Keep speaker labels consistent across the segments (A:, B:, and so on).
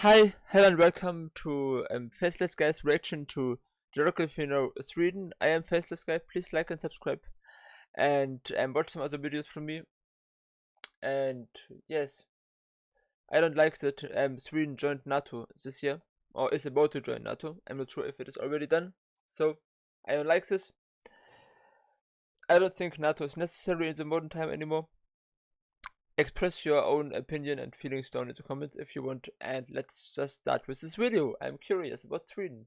A: Hi, hello and welcome to Faceless Guy's reaction to Geography Sweden. I am Faceless Guy. Please like and subscribe and watch some other videos from me. And yes, I don't like that Sweden joined Nato this year, or is about to join Nato. I'm not sure if it is already done, so I don't like this. I don't think Nato is necessary in the modern time anymore. Express your own opinion and feelings down in the comments if you want, and let's just start with this video. I'm curious about Sweden.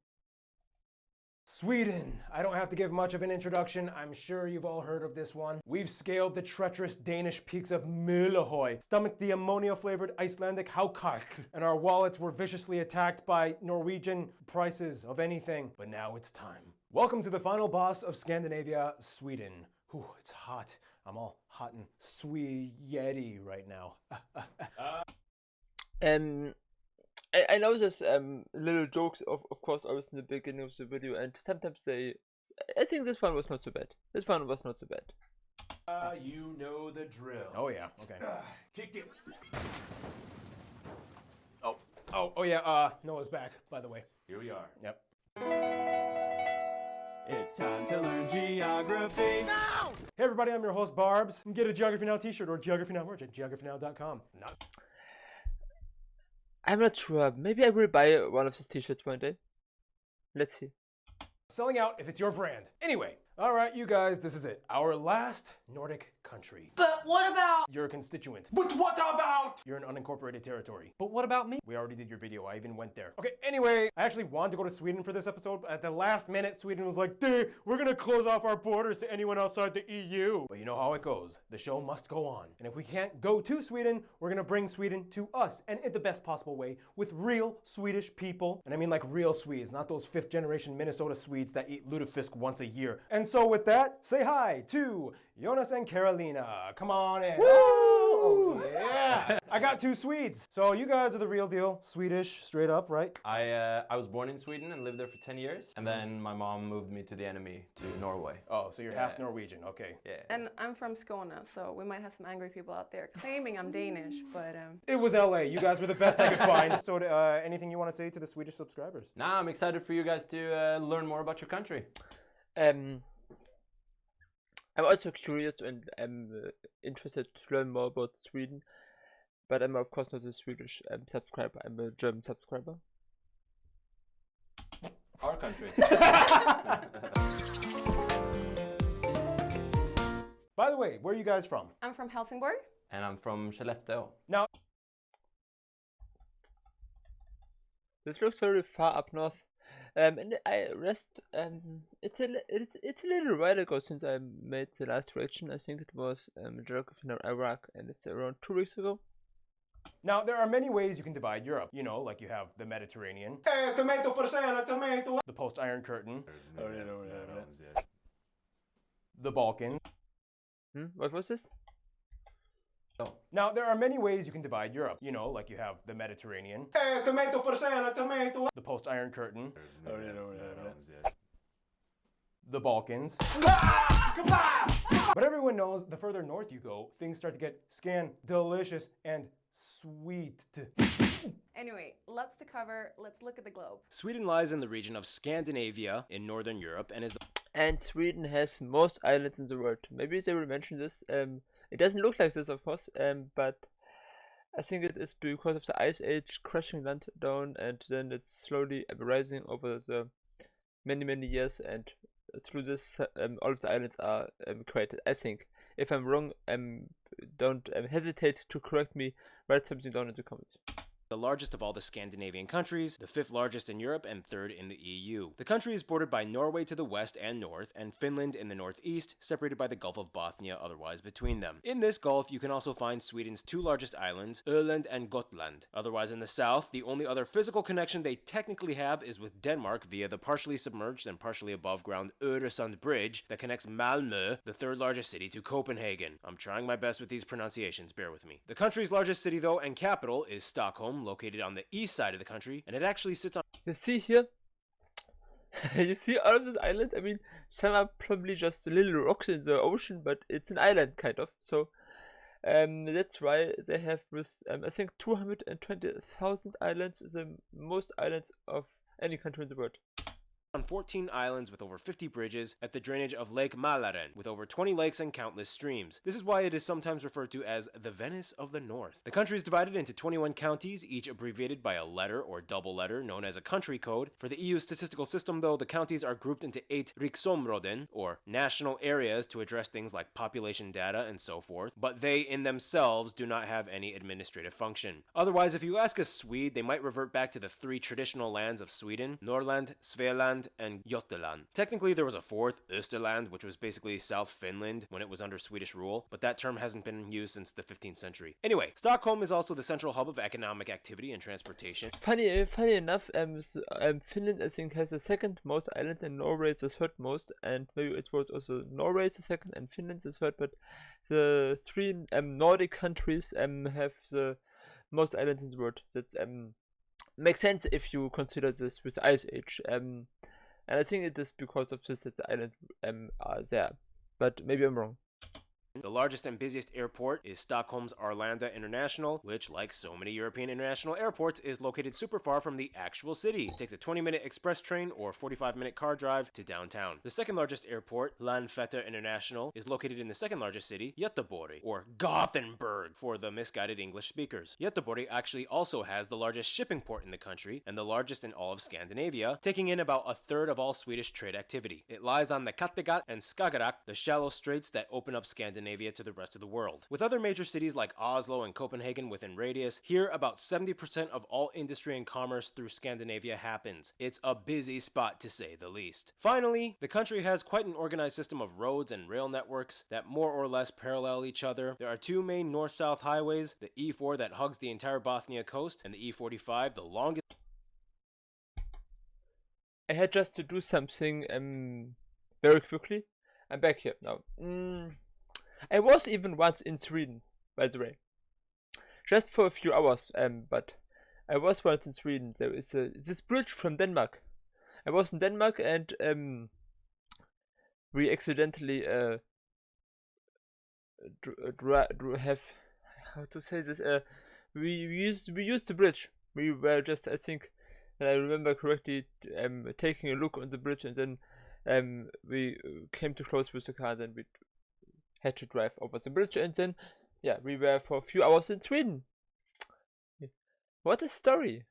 B: Sweden. I don't have to give much of an introduction. I'm sure you've all heard of this one. We've scaled the treacherous Danish peaks of Møllehøj, stomached the ammonia-flavored Icelandic Haukak, and our wallets were viciously attacked by Norwegian prices of anything. But now it's time. Welcome to the final boss of Scandinavia, Sweden. Whew, it's hot. I'm all hot and sweaty right now.
A: I know there's little jokes of course always in the beginning of the video, and sometimes I think this one was not so bad. This one was not so bad.
C: You know the drill.
B: Oh yeah, okay.
C: Kick it.
B: Oh yeah, Noah's back, by the way.
C: Here we are.
B: Yep.
C: It's time to learn geography.
B: No! Hey everybody, I'm your host Barbs. You can get a Geography Now t-shirt or Geography Now merch at geographynow.com.
A: I'm not sure. Maybe I will buy one of these t-shirts one day. Let's see.
B: Selling out if it's your brand. Anyway, alright you guys, this is it. Our last Nordic country.
D: But what about...
B: You're a constituent.
C: But what about?
B: You're an unincorporated territory.
D: But what about me?
B: We already did your video, I even went there. Okay, anyway, I actually wanted to go to Sweden for this episode, but at the last minute, Sweden was like, "Dude, we're gonna close off our borders to anyone outside the EU. But you know how it goes. The show must go on. And if we can't go to Sweden, we're gonna bring Sweden to us, and in the best possible way, with real Swedish people. And I mean like real Swedes, not those 5th generation Minnesota Swedes that eat lutefisk once a year. And so with that, say hi to Jonas and Carolina. Come on in.
A: Woo!
B: Oh, yeah. I got 2 Swedes. So you guys are the real deal. Swedish, straight up, right?
E: I was born in Sweden and lived there for 10 years, and then my mom moved me to the enemy, to Norway.
B: Oh, so you're half Norwegian, okay.
E: Yeah.
D: And I'm from Skåne, so we might have some angry people out there claiming I'm Danish, but
B: It was LA. You guys were the best I could find. So anything you want to say to the Swedish subscribers?
E: Nah, I'm excited for you guys to learn more about your country.
A: I'm also curious and interested to learn more about Sweden, but I'm of course not a Swedish subscriber. I'm a German subscriber.
E: Our country.
B: By the way, where are you guys from?
D: I'm from Helsingborg.
E: And I'm from Skellefteå.
B: Now,
A: This looks very far up north. And I rest. It's a little while ago since I made the last reaction. I think it was Geography in Iraq, and it's around 2 weeks ago.
B: Now, there are many ways you can divide Europe. You know, like you have the Mediterranean, the post-Iron Curtain, the Balkans.
A: What was this?
B: Now, there are many ways you can divide Europe. You know, like you have the Mediterranean, the post-Iron Curtain, the Balkans. But everyone knows the further north you go, things start to get delicious and sweet.
D: Anyway, let's look at the globe.
B: Sweden lies in the region of Scandinavia in northern Europe and is
A: And Sweden has most islands in the world. Maybe they will mention this. It doesn't look like this, of course, but I think it is because of the Ice Age crashing land down, and then it's slowly rising over the many years, and through this all of the islands are created. I think. If I'm wrong, don't hesitate to correct me. Write something down in the comments.
B: the largest of all the Scandinavian countries, the 5th largest in Europe, and 3rd in the EU. The country is bordered by Norway to the west and north, and Finland in the northeast, separated by the Gulf of Bothnia otherwise between them. In this gulf, you can also find Sweden's 2 largest islands, Öland and Gotland. Otherwise in the south, the only other physical connection they technically have is with Denmark via the partially submerged and partially above ground Öresund Bridge that connects Malmö, the 3rd largest city, to Copenhagen. I'm trying my best with these pronunciations, bear with me. The country's largest city though, and capital, is Stockholm, located on the east side of the country, and it actually sits on...
A: You see here? You see all of those islands? I mean, some are probably just little rocks in the ocean, but it's an island kind of. So That's why they have with I think 220,000 islands, the most islands of any country in the world.
B: On 14 islands with over 50 bridges at the drainage of Lake Malaren, with over 20 lakes and countless streams. This is why it is sometimes referred to as the Venice of the North. The country is divided into 21 counties, each abbreviated by a letter or double letter known as a country code. For the EU statistical system, though, the counties are grouped into 8 riksområden, or national areas, to address things like population data and so forth, but they in themselves do not have any administrative function. Otherwise, if you ask a Swede, they might revert back to the 3 traditional lands of Sweden: Norrland, Svealand, and Götaland. Technically, there was a fourth, Österland, which was basically South Finland when it was under Swedish rule, but that term hasn't been used since the 15th century. Anyway, Stockholm is also the central hub of economic activity and transportation.
A: Funny enough, Finland I think has the second most islands, and Norway is the third most, and maybe it was also Norway is the second and Finland is the third, but the 3 Nordic countries have the most islands in the world. That's makes sense if you consider this with Ice Age. And I think it is because of this that the islands are there, but maybe I'm wrong.
B: The largest and busiest airport is Stockholm's Arlanda International, which, like so many European international airports, is located super far from the actual city. It takes a 20-minute express train or 45-minute car drive to downtown. The second largest airport, Landvetter International, is located in the second largest city, Göteborg, or Gothenburg for the misguided English speakers. Göteborg actually also has the largest shipping port in the country and the largest in all of Scandinavia, taking in about a third of all Swedish trade activity. It lies on the Kattegat and Skagerrak, the shallow straits that open up Scandinavia to the rest of the world. With other major cities like Oslo and Copenhagen within radius, here about 70% of all industry and commerce through Scandinavia happens. It's a busy spot to say the least. Finally, the country has quite an organized system of roads and rail networks that more or less parallel each other. There are 2 main north-south highways, the E4 that hugs the entire Bothnia coast, and the E45, the longest.
A: I had just to do something very quickly. I'm back here now. I was even once in Sweden, by the way, just for a few hours. But I was once in Sweden. There is this bridge from Denmark. I was in Denmark, and we accidentally have, how to say this? We used the bridge. We were just, I think, and I remember correctly, taking a look on the bridge, and then we came too close with the car. Then we had to drive over the bridge, and then yeah, we were for a few hours in Sweden. What a story!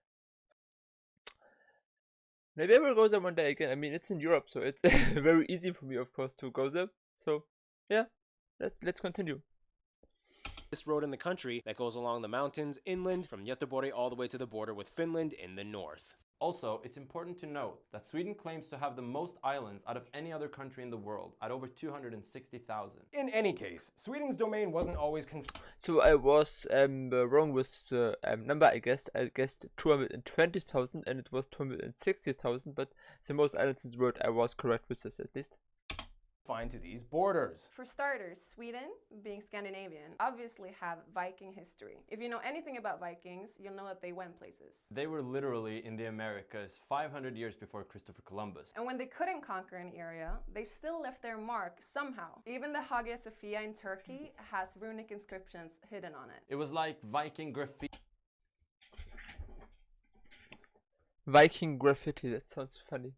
A: Maybe I will go there one day again. I mean, it's in Europe, so it's very easy for me, of course, to go there. So yeah, let's continue.
B: This road in the country that goes along the mountains inland from Göteborg all the way to the border with Finland in the north.
E: Also, it's important to note that Sweden claims to have the most islands out of any other country in the world, at over 260,000.
B: In any case, Sweden's domain wasn't always
A: So I was wrong with the number. I guessed 220,000, and it was 260,000. But the most islands in the world, I was correct with this at least.
B: confined to these borders.
D: For starters, Sweden, being Scandinavian, obviously have Viking history. If you know anything about Vikings, you'll know that they went places.
E: They were literally in the Americas 500 years before Christopher Columbus.
D: And when they couldn't conquer an area, they still left their mark somehow. Even the Hagia Sophia in Turkey has runic inscriptions hidden on it.
E: It was like Viking graffiti.
A: Viking graffiti, that sounds funny.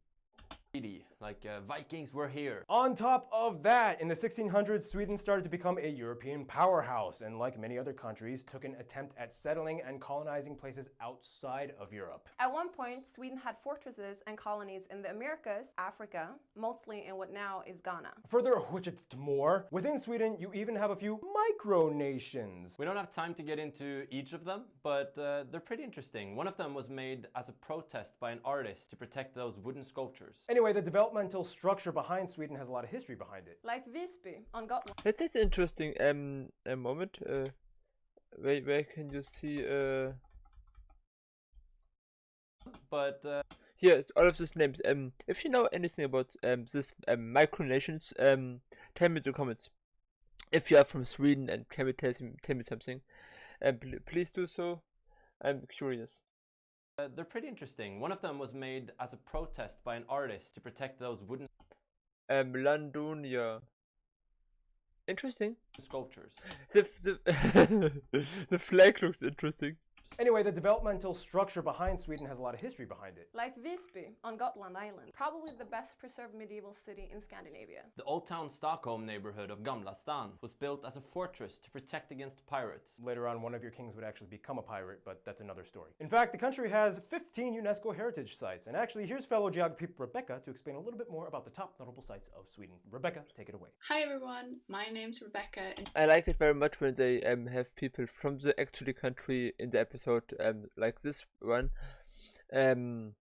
E: Like Vikings were here.
B: On top of that, in the 1600s, Sweden started to become a European powerhouse, and like many other countries, took an attempt at settling and colonizing places outside of Europe.
D: At one point, Sweden had fortresses and colonies in the Americas, Africa, mostly in what now is Ghana.
B: Further, which it's more, within Sweden, you even have a few micronations.
E: We don't have time to get into each of them, but they're pretty interesting. One of them was made as a protest by an artist to protect those wooden sculptures.
B: Anyway, the developmental structure behind Sweden has a lot of history behind it.
D: Like Visby on Gotland.
A: That's interesting. A moment. Where can you see?
E: But
A: Here, it's all of these names. If you know anything about this micronations, tell me in the comments. If you are from Sweden and can you tell me something, please do so. I'm curious.
E: they're pretty interesting. One of them was made as a protest by an artist to protect those wooden.
A: Landonia. Interesting.
E: sculptures.
A: The flag looks interesting.
B: Anyway, the developmental structure behind Sweden has a lot of history behind it.
D: Like Visby on Gotland Island, probably the best preserved medieval city in Scandinavia.
E: The Old Town Stockholm neighborhood of Gamla Stan was built as a fortress to protect against pirates.
B: Later on, one of your kings would actually become a pirate, but that's another story. In fact, the country has 15 UNESCO heritage sites, and actually, here's fellow geography Rebecca to explain a little bit more about the top notable sites of Sweden. Rebecca, take it away.
F: Hi everyone, my name's Rebecca and
A: I like it very much when they have people from the actually country in the episode, like this one, kind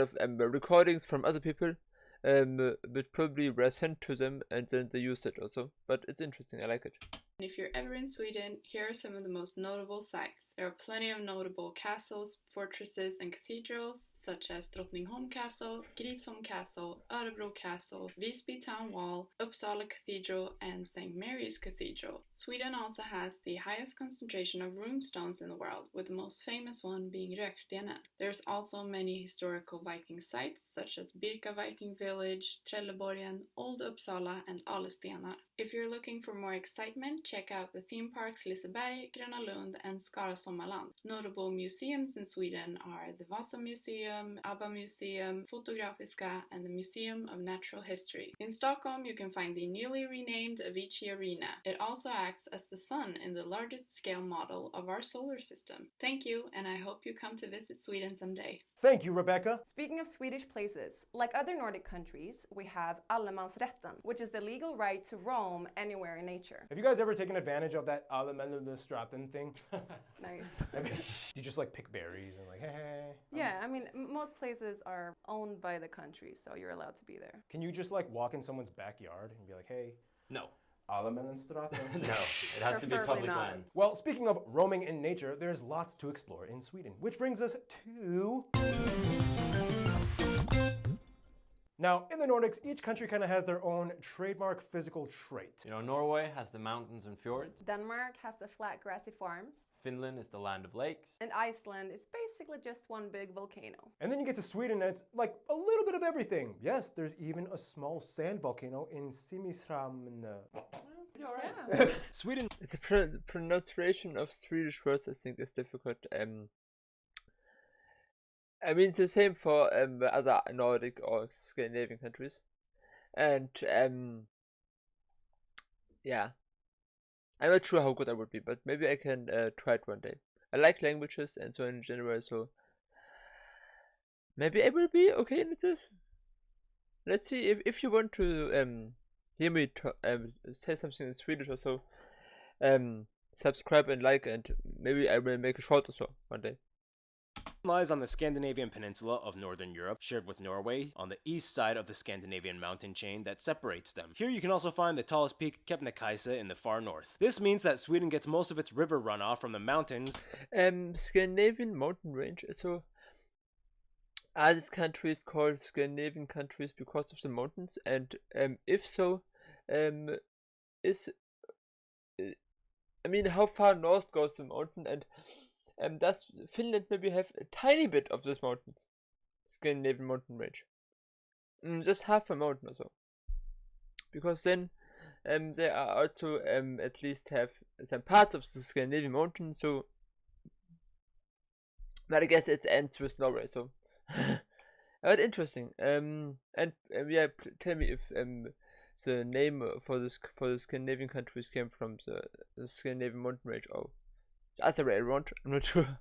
A: of recordings from other people, which probably were sent to them, and then they used it also. But it's interesting. I like it.
F: if you're ever in Sweden, here are some of the most notable sites. There are plenty of notable castles, fortresses and cathedrals such as Drottningholm Castle, Gripsholm Castle, Örebro Castle, Visby Town Wall, Uppsala Cathedral and St. Mary's Cathedral. Sweden also has the highest concentration of runestones in the world, with the most famous one being Rökstenen. There's also many historical Viking sites such as Birka Viking Village, Trelleborgen, Old Uppsala and Alestenar. If you're looking for more excitement, check out the theme parks Liseberg, Gröna Lund and Skara Sommarland. Notable museums in Sweden are the Vasa Museum, ABBA Museum, Fotografiska and the Museum of Natural History. In Stockholm you can find the newly renamed Avicii Arena. It also acts as the sun in the largest scale model of our solar system. Thank you, and I hope you come to visit Sweden someday.
B: Thank you, Rebecca.
D: Speaking of Swedish places, like other Nordic countries, we have allemansrätten, which is the legal right to roam anywhere in nature.
B: Have you guys ever taken advantage of that Allemansrätten thing?
D: Nice.
B: I mean, you just like pick berries and like, hey.
D: Yeah, I mean, most places are owned by the country, so you're allowed to be there.
B: Can you just like walk in someone's backyard and be like, hey,
E: No.
B: Allemansrätten?
E: No. It has to be
D: Preferably
E: public
D: not.
E: land.
B: Well, speaking of roaming in nature, there's lots to explore in Sweden, which brings us to... Now, in the Nordics, each country kind of has their own trademark physical trait.
E: You know, Norway has the mountains and fjords.
D: Denmark has the flat grassy farms,
E: Finland is the land of lakes.
D: and Iceland is basically just one big volcano.
B: And then you get to Sweden and it's like a little bit of everything. Yes, there's even a small sand volcano in Simrishamn.
E: Pretty alright.
D: Yeah.
B: Sweden.
A: It's a pronunciation of Swedish words. I think is difficult. I mean, it's the same for other Nordic or Scandinavian countries, and yeah, I'm not sure how good I would be, but maybe I can try it one day. I like languages and so in general, so maybe I will be okay in this. Let's see if you want to hear me say something in Swedish or so. Subscribe and like, and maybe I will make a short or so one day.
B: Lies on the Scandinavian peninsula of northern Europe, shared with Norway, on the east side of the Scandinavian mountain chain that separates them. Here you can also find the tallest peak, Kebnekaise, in the far north. This means that Sweden gets most of its river runoff from the mountains.
A: Scandinavian mountain range. So are these countries called Scandinavian countries because of the mountains? And if so, is I mean, how far north goes the mountain? And does Finland maybe have a tiny bit of this mountains? Scandinavian mountain range. Just half a mountain or so. Because then they are also at least have some parts of the Scandinavian mountain, so but I guess it ends with Norway, so but interesting. Yeah, tell me if the name for the Scandinavian countries came from the Scandinavian mountain range or the other way around. I'm not sure.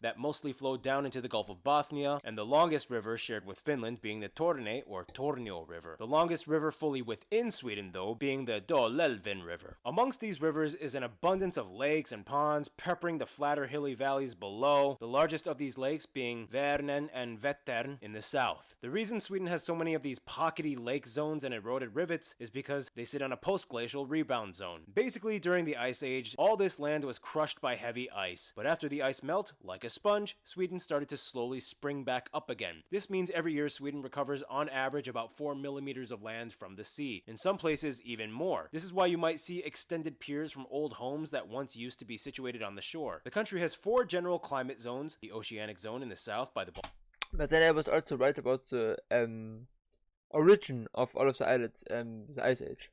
B: That mostly flow down into the Gulf of Bothnia, and the longest river shared with Finland being the Torne or Tornio River. The longest river fully within Sweden, though, being the Dalälven River. Amongst these rivers is an abundance of lakes and ponds peppering the flatter hilly valleys below, the largest of these lakes being Vänern and Vättern in the south. The reason Sweden has so many of these pockety lake zones and eroded rivets is because they sit on a post-glacial rebound zone. Basically, during the Ice Age, all this land was crushed by heavy ice, but after the ice melt, like a sponge, Sweden started to slowly spring back up again. This means every year Sweden recovers on average about 4 millimeters of land from the sea. In some places, even more. This is why you might see extended piers from old homes that once used to be situated on the shore. The country has 4 general climate zones: the oceanic zone in the south by the
A: But then I was also right about the origin of all of the islets, the Ice Age.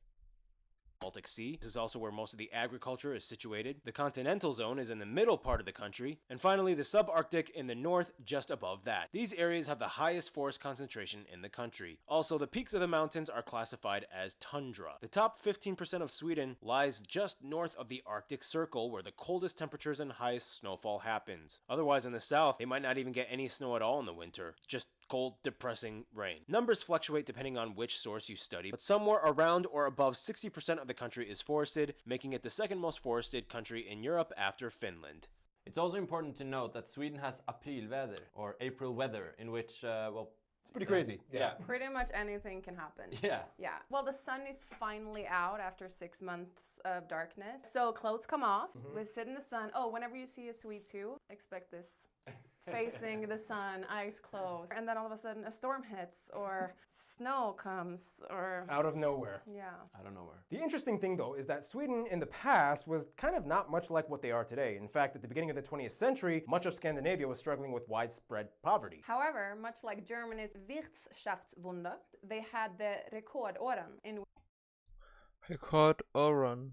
B: Baltic Sea. This is also where most of the agriculture is situated. The continental zone is in the middle part of the country. And finally, the subarctic in the north, just above that. These areas have the highest forest concentration in the country. Also, the peaks of the mountains are classified as tundra. The top 15% of Sweden lies just north of the Arctic Circle, where the coldest temperatures and highest snowfall happens. Otherwise, in the south, they might not even get any snow at all in the winter. Just cold, depressing rain. Numbers fluctuate depending on which source you study, but somewhere around or above 60% of the country is forested, making it the second most forested country in Europe after Finland.
E: It's also important to note that Sweden has aprilväder, or April weather, in which,
G: It's pretty crazy.
E: Yeah.
D: Pretty much anything can happen.
E: Yeah.
D: Yeah. Well, the sun is finally out after 6 months of darkness. So clothes come off. We sit in the sun. Oh, whenever you see a Swede too, expect this. Facing the sun, eyes closed. And then all of a sudden a storm hits or snow comes or...
G: Out of nowhere.
D: Yeah.
E: I don't know where.
G: The interesting thing, though, is that Sweden in the past was kind of not much like what they are today. In fact, at the beginning of the 20th century, much of Scandinavia was struggling with widespread poverty.
D: However, much like Germany's Wirtschaftswunder, they had the rekordåren in
A: Rekordåren.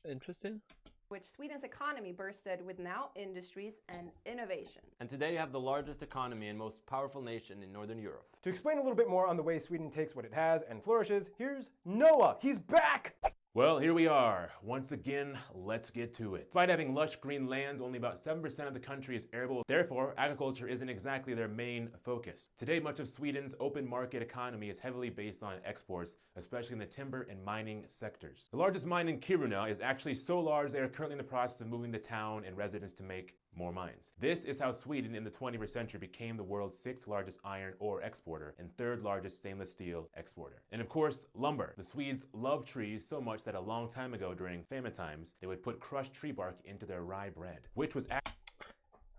A: Interesting.
D: which Sweden's economy bursted with now industries and innovation.
E: And today you have the largest economy and most powerful nation in Northern Europe.
G: To explain a little bit more on the way Sweden takes what it has and flourishes, here's Noah. He's back!
H: Well, here we are. Once again, let's get to it. Despite having lush green lands, only about 7% of the country is arable. Therefore, agriculture isn't exactly their main focus. Today, much of Sweden's open market economy is heavily based on exports, especially in the timber and mining sectors. The largest mine in Kiruna is actually so large they are currently in the process of moving the town and residents to make more mines. This is how Sweden in the 21st century became the world's 6th largest iron ore exporter and 3rd largest stainless steel exporter. And of course, lumber. The Swedes love trees so much that a long time ago during famine times, they would put crushed tree bark into their rye bread, which was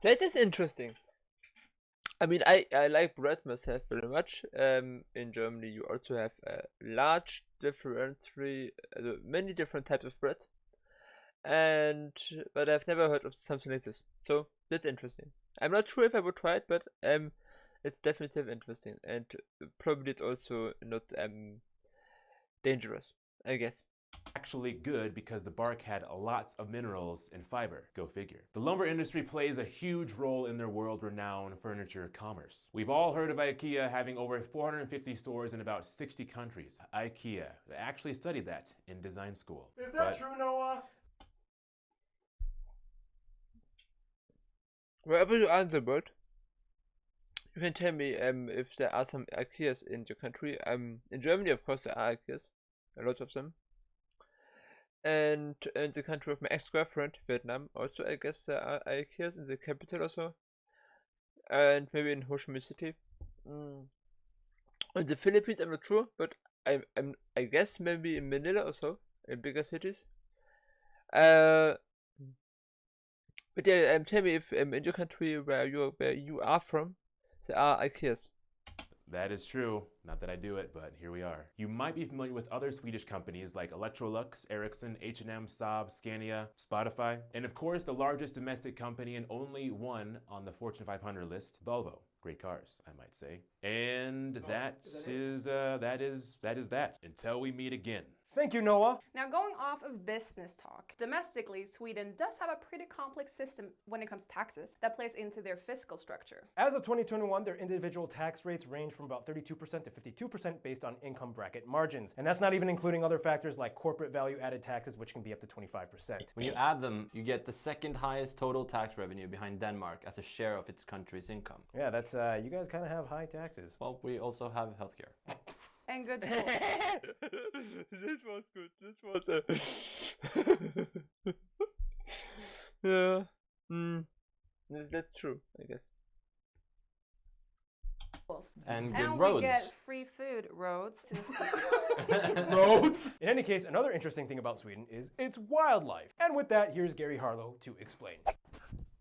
A: That is interesting. I mean, I like bread myself very much. In Germany, you also have a large many different types of bread. But I've never heard of something like this, so that's interesting. I'm not sure if I would try it, but it's definitely interesting, and probably it's also not dangerous, I guess.
H: actually good because the bark had lots of minerals and fiber. Go figure. The lumber industry plays a huge role in their world-renowned furniture commerce. We've all heard of Ikea having over 450 stores in about 60 countries. Ikea. I actually studied that in design school.
G: Is that true, Noah?
A: Wherever you are in the world, you can tell me if there are some Ikeas in your country. In Germany, of course, there are Ikeas, a lot of them. And in the country of my ex-girlfriend, Vietnam, also I guess there are Ikeas in the capital also. And maybe in Ho Chi Minh City. In the Philippines, I'm not sure, but I guess maybe in Manila also, in bigger cities. But yeah, tell me if in your country where you are from, there are Ikeas.
H: That is true. Not that I do it, but here we are. You might be familiar with other Swedish companies like Electrolux, Ericsson, H&M, Saab, Scania, Spotify, and of course the largest domestic company and only one on the Fortune 500 list, Volvo. Great cars, I might say. And that is that. Until we meet again.
G: Thank you, Noah.
D: Now, going off of business talk, domestically, Sweden does have a pretty complex system when it comes to taxes that plays into their fiscal structure.
G: As of 2021, their individual tax rates range from about 32% to 52% based on income bracket margins. And that's not even including other factors like corporate value added taxes, which can be up to 25%.
E: When you add them, you get the second highest total tax revenue behind Denmark as a share of its country's income.
G: Yeah, that's, you guys kind of have high taxes.
E: Well, we also have healthcare.
D: And good school.
A: This was good. This was yeah. That's true, I guess.
E: And good
D: And
E: roads.
D: we get free food, roads.
G: Roads! In any case, another interesting thing about Sweden is its wildlife. And with that, here's Gary Harlow to explain.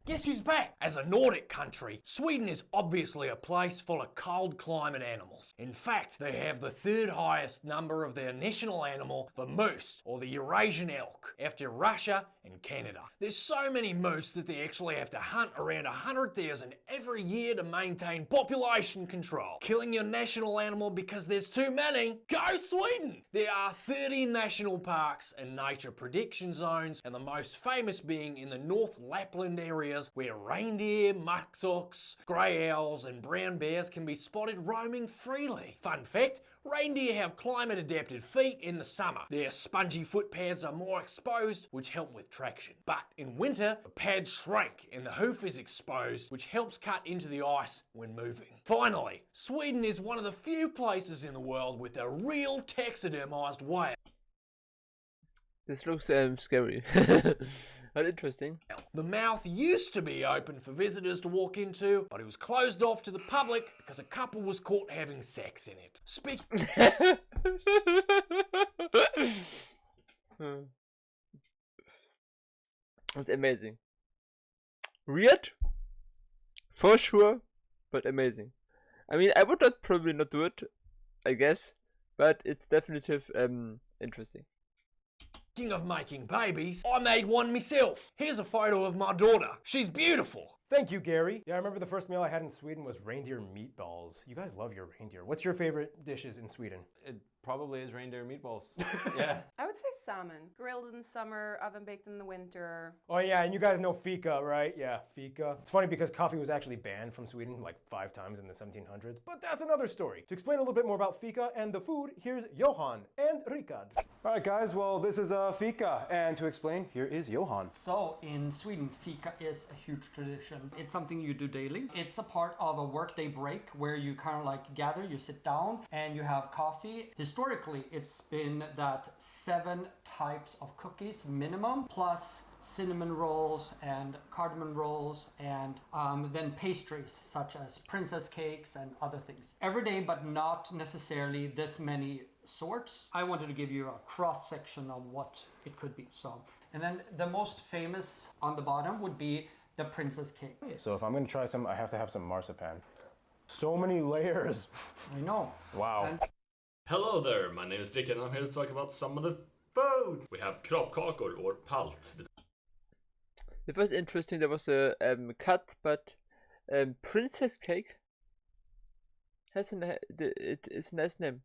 I: Guess who's back? As a Nordic country, Sweden is obviously a place full of cold climate animals. In fact, they have the third highest number of their national animal, the moose, or the Eurasian elk, after Russia and Canada. There's so many moose that they actually have to hunt around 100,000 every year to maintain population control. Killing your national animal because there's too many? Go Sweden! There are 30 national parks and nature prediction zones, and the most famous being in the North Lapland area where reindeer, muskox, grey owls and brown bears can be spotted roaming freely. Fun fact, reindeer have climate adapted feet in the summer. Their spongy foot pads are more exposed, which help with traction. But in winter, the pads shrink and the hoof is exposed, which helps cut into the ice when moving. Finally, Sweden is one of the few places in the world with a real taxidermized whale.
A: This looks scary. But interesting.
I: The mouth used to be open for visitors to walk into, but it was closed off to the public because a couple was caught having sex in it.
A: That's amazing. Weird, for sure, but amazing. I mean, I would probably not do it, I guess, but it's definitely interesting.
I: Speaking of making babies, I made one myself. Here's a photo of my daughter. She's beautiful.
G: Thank you, Gary. Yeah, I remember the first meal I had in Sweden was reindeer meatballs. You guys love your reindeer. What's your favorite dishes in Sweden?
E: It probably is reindeer meatballs. Yeah.
D: I would say salmon. Grilled in the summer, oven baked in the winter.
G: Oh yeah, and you guys know fika, right? Yeah, fika. It's funny because coffee was actually banned from Sweden like 5 times in the 1700s, but that's another story. To explain a little bit more about fika and the food, here's Johan and Rikard.
J: All right, guys, well, this is fika, and to explain, here is Johan.
K: So, in Sweden, fika is a huge tradition. It's something you do daily. It's a part of a workday break where you kind of like gather, you sit down, and you have coffee. Historically, it's been that 7 types of cookies minimum, plus cinnamon rolls and cardamom rolls, and then pastries such as princess cakes and other things. Every day, but not necessarily this many sorts. I wanted to give you a cross section of what it could be. So, and then the most famous on the bottom would be the princess cake.
J: So if I'm gonna try some, I have to have some marzipan. So many layers.
K: I know.
J: Wow.
K: And
L: hello there, my name is Rick and I'm here to talk about some of the foods. We have kroppkakor or palt.
A: It was interesting. There was a cut, but princess cake has it is a nice name.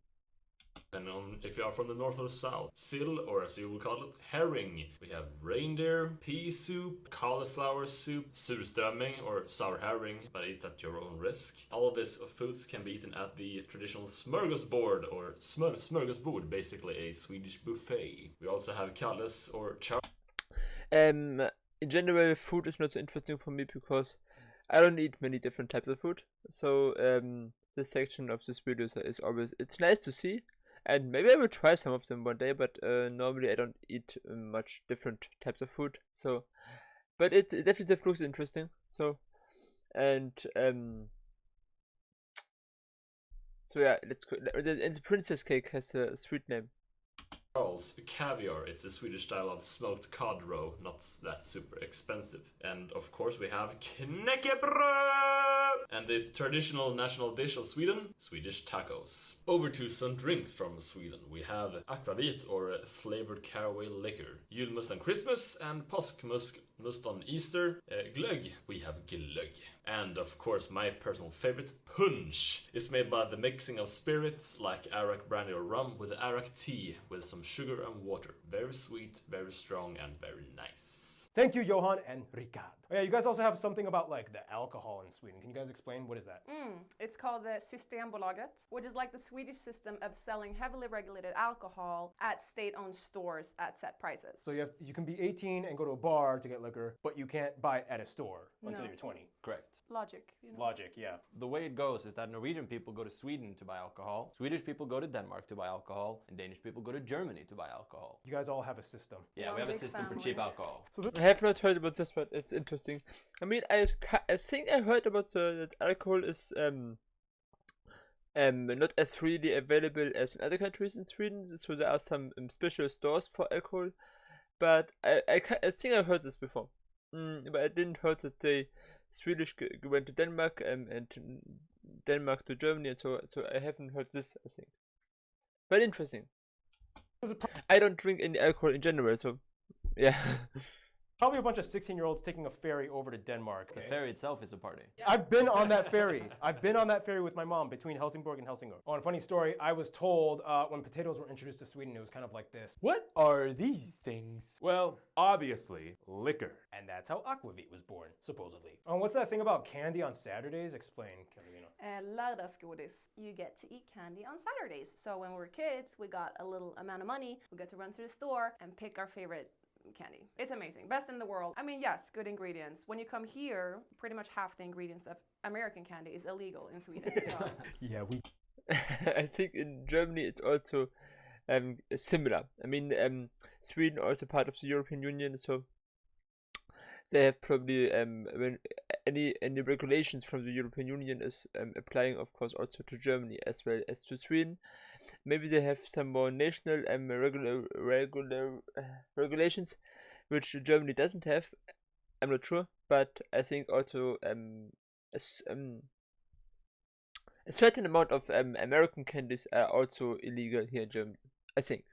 L: And if you are from the north or south, sill, or as you will call it, herring. We have reindeer, pea soup, cauliflower soup, surströmming or sour herring, but eat at your own risk. All of these foods can be eaten at the traditional smörgåsbord or smörgåsbord, basically a Swedish buffet. We also have kalles or chow.
A: In general, food is not so interesting for me because I don't eat many different types of food. So this section of this video is always, it's nice to see, and maybe I will try some of them one day, but normally I don't eat much different types of food. So, but it definitely looks interesting. So, and so yeah, let's go. And the princess cake has a sweet name.
L: Charles, caviar. It's a Swedish style of smoked cod roe, not that super expensive. And of course we have knäckebröd! And the traditional national dish of Sweden, Swedish tacos. Over to some drinks from Sweden. We have akvavit or flavored caraway liquor, julmust on Christmas, and påskmust on Easter. Glögg, we have glögg. And of course my personal favorite, punch. It's made by the mixing of spirits like arak, brandy or rum with arak tea with some sugar and water. Very sweet, very strong, and very nice.
G: Thank you, Johan and Rikard. Oh yeah, you guys also have something about like the alcohol in Sweden. Can you guys explain what is that?
D: It's called the Systembolaget, which is like the Swedish system of selling heavily regulated alcohol at state-owned stores at set prices.
G: So you can be 18 and go to a bar to get liquor, but you can't buy it at a store until you're 20.
E: Correct.
D: Logic, you know?
G: Logic, yeah.
E: The way it goes is that Norwegian people go to Sweden to buy alcohol, Swedish people go to Denmark to buy alcohol, and Danish people go to Germany to buy alcohol.
G: You guys all have a system.
E: Yeah, we have a system for cheap alcohol.
A: I have not heard about this, but it's interesting. I mean, I think I heard about that alcohol is not as freely available as in other countries in Sweden. So there are some special stores for alcohol, but I think I heard this before. but I didn't heard that they Swedish went to Denmark and Denmark to Germany, and so I haven't heard this. I think, but interesting. I don't drink any alcohol in general, so yeah.
G: Probably a bunch of 16-year-olds taking a ferry over to Denmark.
E: The ferry itself is a party.
G: I've been on that ferry. I've been on that ferry with my mom between Helsingborg and Helsingør. Oh, and a funny story, I was told when potatoes were introduced to Sweden, it was kind of like this.
H: What are these things? Well, obviously, liquor.
G: And that's how aquavit was born, supposedly. Oh, and what's that thing about candy on Saturdays? Explain, Carolina.
D: Lördagsgodis. You get to eat candy on Saturdays. So when we were kids, we got a little amount of money. We got to run to the store and pick our favorite candy. It's amazing. Best in the world. I mean, yes, good ingredients. When you come here, pretty much half the ingredients of American candy is illegal in Sweden. So.
G: Yeah, we...
A: I think in Germany it's also similar. I mean, Sweden also part of the European Union, so they have probably when any regulations from the European Union is applying, of course, also to Germany as well as to Sweden. Maybe they have some more national regulations, which Germany doesn't have. I'm not sure, but I think also a certain amount of American candies are also illegal here in Germany, I think.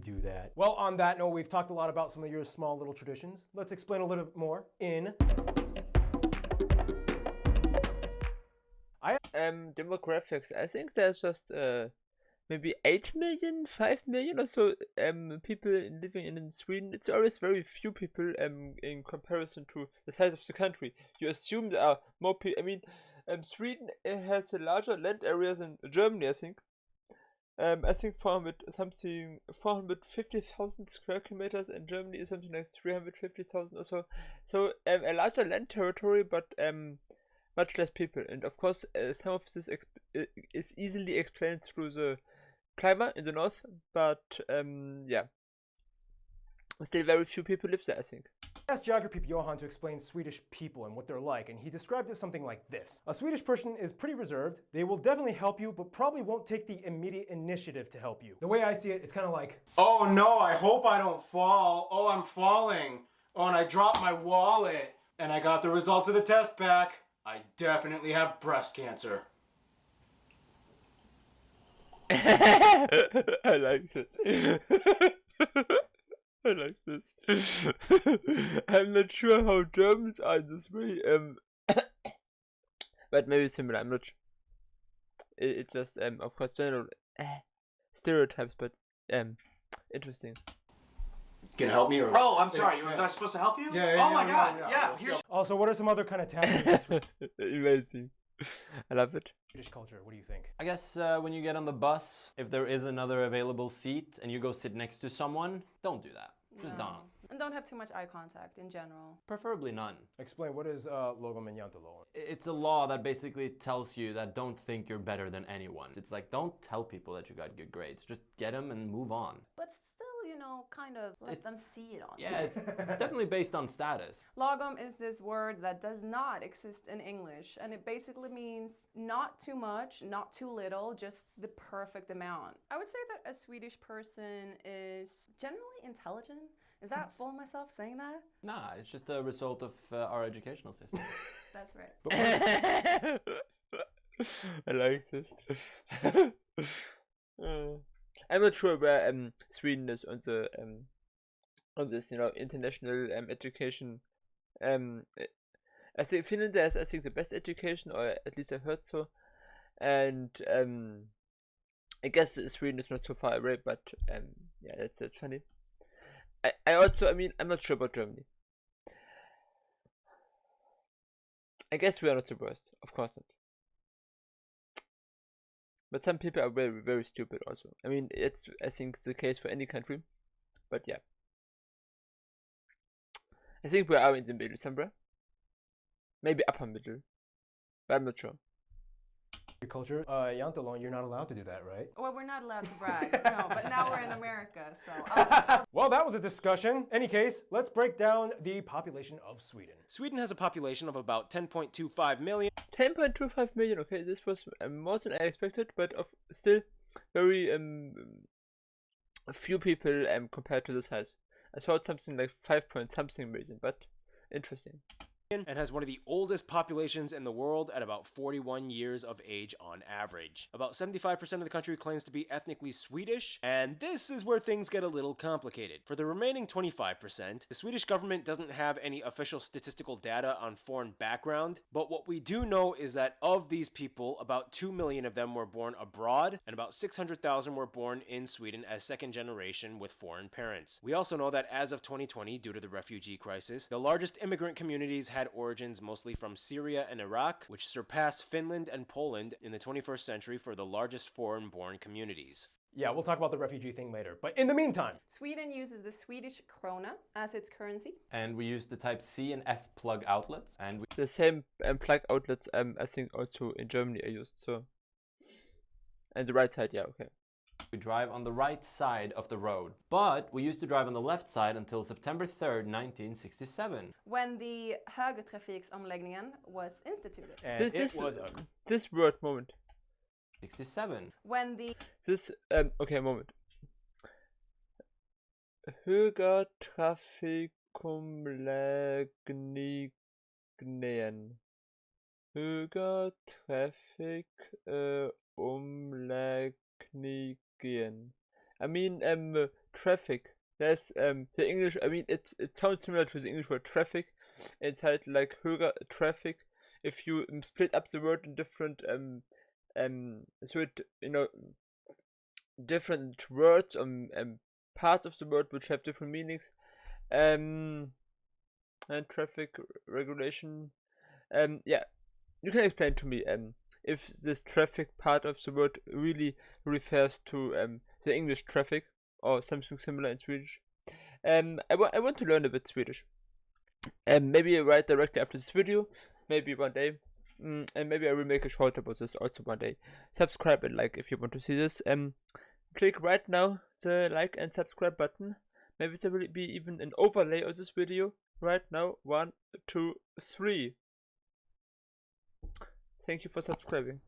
G: Do that. Well, on that note, we've talked a lot about some of your small little traditions. Let's explain a little bit more in...
A: Demographics. I think there's just maybe 8 million, 5 million or so people living in Sweden. It's always very few people in comparison to the size of the country. You assume there are more people. I mean, Sweden has a larger land area than Germany, I think. I think 450,000 square kilometers, and Germany is something like 350,000 or so. So a larger land territory, but much less people. And of course, some of this is easily explained through the climate in the north, but yeah, still very few people live there, I think.
G: I asked geography Johan to explain Swedish people and what they're like, and he described it something like this. A Swedish person is pretty reserved. They will definitely help you, but probably won't take the immediate initiative to help you. The way I see it, it's kind of like, oh no, I hope I don't fall. Oh, I'm falling. Oh, and I dropped my wallet. And I got the results of the test back. I definitely have breast cancer.
A: I like this. I like this. I'm not sure how Germans are this way. But maybe similar. I'm not sure. It's just of course general stereotypes, but interesting.
G: Can you help me? Or...
C: Oh, I'm sorry. Was I supposed to help you?
G: Yeah.
C: Oh my God. Yeah. Here's...
G: Also, what are some other kind of taboos?
A: Amazing. I love it.
G: Swedish culture, what do you think?
E: I guess when you get on the bus, if there is another available seat and you go sit next to someone, don't do that. Just don't.
D: And don't have too much eye contact in general.
E: Preferably none.
G: Explain, what is logom and jantelaw?
E: It's a law that basically tells you that don't think you're better than anyone. It's like, don't tell people that you got good grades. Just get them and move on.
D: But still, you know, kind of let them see it on you.
E: Yeah, it's definitely based on status.
D: Lagom is this word that does not exist in English, and it basically means not too much, not too little, just the perfect amount. I would say that a Swedish person is generally intelligent. Is that full of myself saying that?
E: Nah, it's just a result of our educational system.
D: That's right.
A: I like this. I'm not sure where Sweden is on this, you know, international education. I think Finland has, I think, the best education, or at least I heard so. And I guess Sweden is not so far away, but yeah, that's funny. I also, I mean, I'm not sure about Germany. I guess we are not the worst, of course not. But some people are very, very stupid also. I mean, it's, I think, the case for any country. But yeah. I think we are in the middle somewhere. Maybe upper middle. But I'm not sure.
G: Your culture, Jantelon, you're not allowed to do that, right?
D: Well, we're not allowed to brag, no, but now we're in America, so...
G: Well, that was a discussion. Any case, let's break down the population of Sweden.
B: Sweden has a population of about 10.25 million.
A: 10.25 million, okay, this was more than I expected, but still very few people compared to the size. I thought something like 5 point something million, but interesting.
B: And has one of the oldest populations in the world at about 41 years of age on average. About 75% of the country claims to be ethnically Swedish, and this is where things get a little complicated. For the remaining 25%, the Swedish government doesn't have any official statistical data on foreign background, but what we do know is that of these people, about 2 million of them were born abroad, and about 600,000 were born in Sweden as second generation with foreign parents. We also know that as of 2020, due to the refugee crisis, the largest immigrant communities had origins mostly from Syria and Iraq, which surpassed Finland and Poland in the 21st century for the largest foreign-born communities.
G: Yeah, we'll talk about the refugee thing later. But in the meantime,
D: Sweden uses the Swedish krona as its currency.
E: And we use the type C and F plug outlets. And
A: the same plug outlets I think also in Germany are used. So, and the right side, yeah, okay.
E: We drive on the right side of the road, but we used to drive on the left side until September 3rd, 1967.
D: When the högertrafiksomläggningen was instituted.
G: And
A: this word moment.
E: 67.
D: When the
A: okay, moment. Högertrafikomläggningen. Högertrafikomläggningen. I mean, traffic. There's the English. I mean, it sounds similar to the English word traffic. It's like höger traffic. If you split up the word in different so it, different words parts of the word which have different meanings, and traffic regulation. Yeah, you can explain to me if this traffic part of the word really refers to the English traffic or something similar in Swedish. I want to learn a bit Swedish. Maybe right directly after this video, maybe one day. And maybe I will make a short about this also one day. Subscribe and like if you want to see this. Click right now the like and subscribe button. Maybe there will be even an overlay of this video right now. 1, 2, 3. Thank you for subscribing.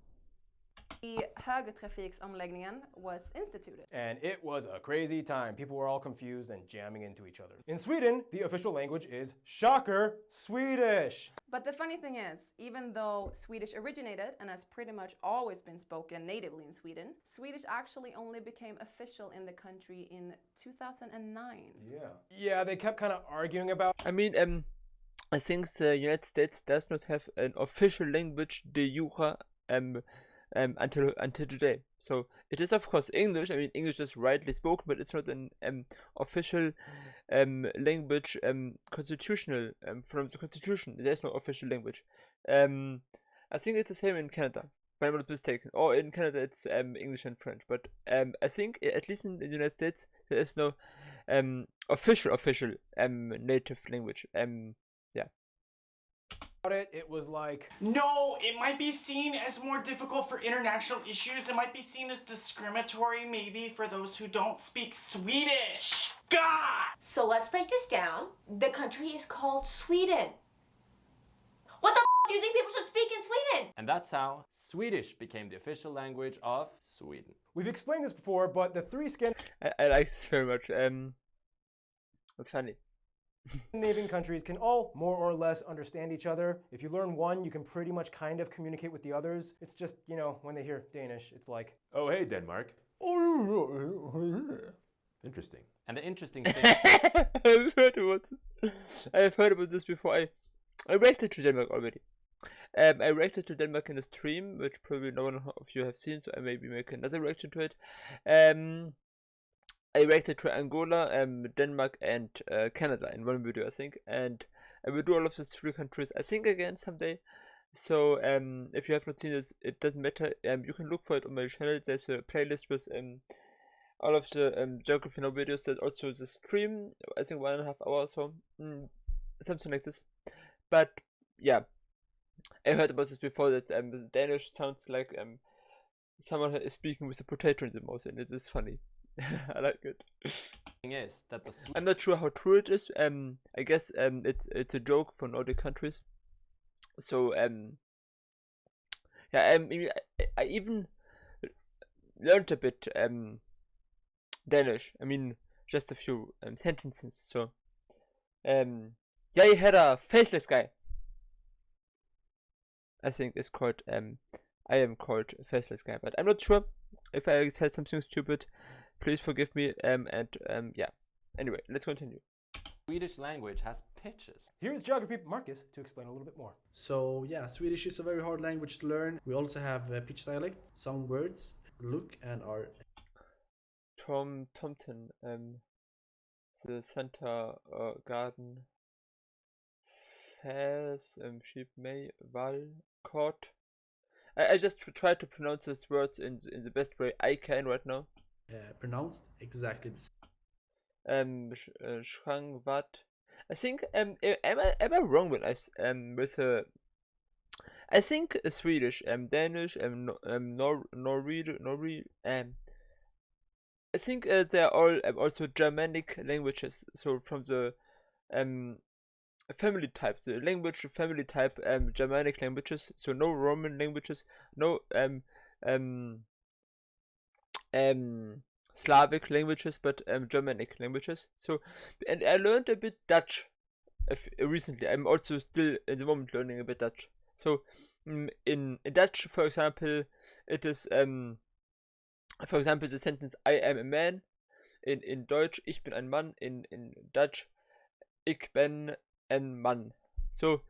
D: The högertrafiksomläggningen was instituted.
G: And it was a crazy time. People were all confused and jamming into each other. In Sweden, the official language is, shocker, Swedish.
D: But the funny thing is, even though Swedish originated and has pretty much always been spoken natively in Sweden, Swedish actually only became official in the country in 2009.
G: Yeah, they kept kind of arguing about.
A: I mean, I think the United States does not have an official language de jure until today. So it is of course English. I mean, English is widely spoken, but it's not an official language constitutional from the constitution. There's no official language. I think it's the same in Canada, if I'm not mistaken. Or in Canada it's English and French. But I think at least in the United States there is no official native language. Yeah.
G: It was like,
C: no, it might be seen as more difficult for international issues. It might be seen as discriminatory maybe for those who don't speak Swedish. God!
M: So let's break this down. The country is called Sweden. What the do you think people should speak in Sweden?
E: And that's how Swedish became the official language of Sweden.
G: We've explained this before, but the three
A: I like this very much. It's funny.
G: Scandinavian countries can all more or less understand each other. If you learn one, you can pretty much kind of communicate with the others. It's just, when they hear Danish, it's like,
H: oh, hey, Denmark. Interesting.
E: And the interesting thing...
A: I've heard about this. I've heard about this before. I reacted to Denmark already. I reacted to Denmark in a stream, which probably no one of you have seen, so I maybe make another reaction to it. I reacted to Angola, Denmark, and Canada in one video, I think, and I will do all of these three countries, I think, again someday. So if you have not seen this, it doesn't matter. You can look for it on my channel. There's a playlist with all of the Geography Now videos. There's also the stream, I think 1.5 hours or so, something like this. But yeah, I heard about this before, that the Danish sounds like someone is speaking with a potato in the mouth, and it is funny. I like it.
E: Thing is that
A: I'm not sure how true it is. I guess it's a joke for Nordic countries. So yeah, I even learned a bit Danish. I mean, just a few sentences. So I had a faceless guy. I think it's called I am called faceless guy, but I'm not sure. If I said something stupid, please forgive me. Yeah. Anyway, let's continue.
E: Swedish language has pitches.
G: Here's geography Marcus to explain a little bit more.
N: So yeah, Swedish is a very hard language to learn. We also have pitch dialect. Some words look and are.
A: Tomten, the center garden, Fas, sheep, May, Val, court. I just try to pronounce these words in the best way I can right now.
N: Pronounced exactly the same.
A: Schrang, Wat. I think am I wrong when I with I think Swedish, Danish, Norwegian, I think they're all also Germanic languages. So from the family type, the language family type, Germanic languages. So no Roman languages, no Slavic languages, but Germanic languages. So, and I learned a bit Dutch recently. I'm also still in the moment learning a bit Dutch. So in Dutch, for example, it is for example the sentence I am a man. In Deutsch, ich bin ein Mann. In Dutch, ich bin ein Mann. So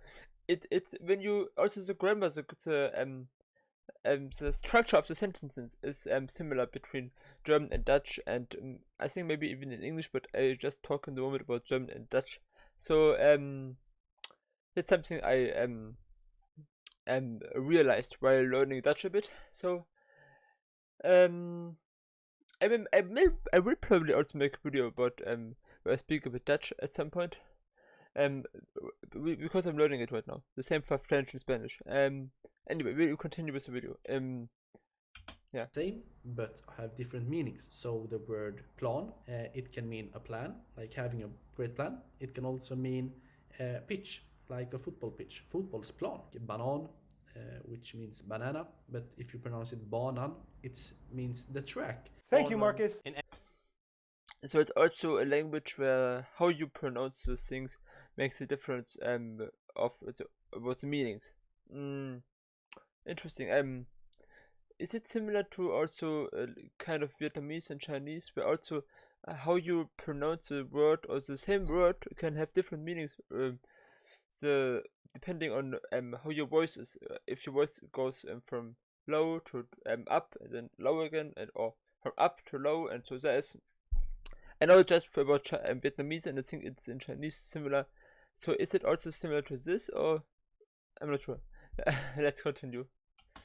A: it's when you also the grammar, the structure of the sentences is similar between German and Dutch, and I think maybe even in English, but I just talk in the moment about German and Dutch. So that's something I realized while learning Dutch a bit. So I will probably also make a video about where I speak a bit Dutch at some point. Because I'm learning it right now. The same for French and Spanish. Anyway, we'll continue with the video. Yeah.
N: Same, but have different meanings. So the word plan, it can mean a plan, like having a great plan. It can also mean pitch, like a football pitch. Football's plan. Banan, which means banana, but if you pronounce it banan, it means the track.
G: Thank you, Marcus.
A: So it's also a language where how you pronounce those things makes a difference of about the meanings. Interesting. Is it similar to also kind of Vietnamese and Chinese, where also how you pronounce the word or the same word can have different meanings? Depending on how your voice is. If your voice goes from low to up and then low again, or from up to low, and so there is. I know just about Vietnamese, and I think it's in Chinese similar. So is it also similar to this, or I'm not sure. Let's continue.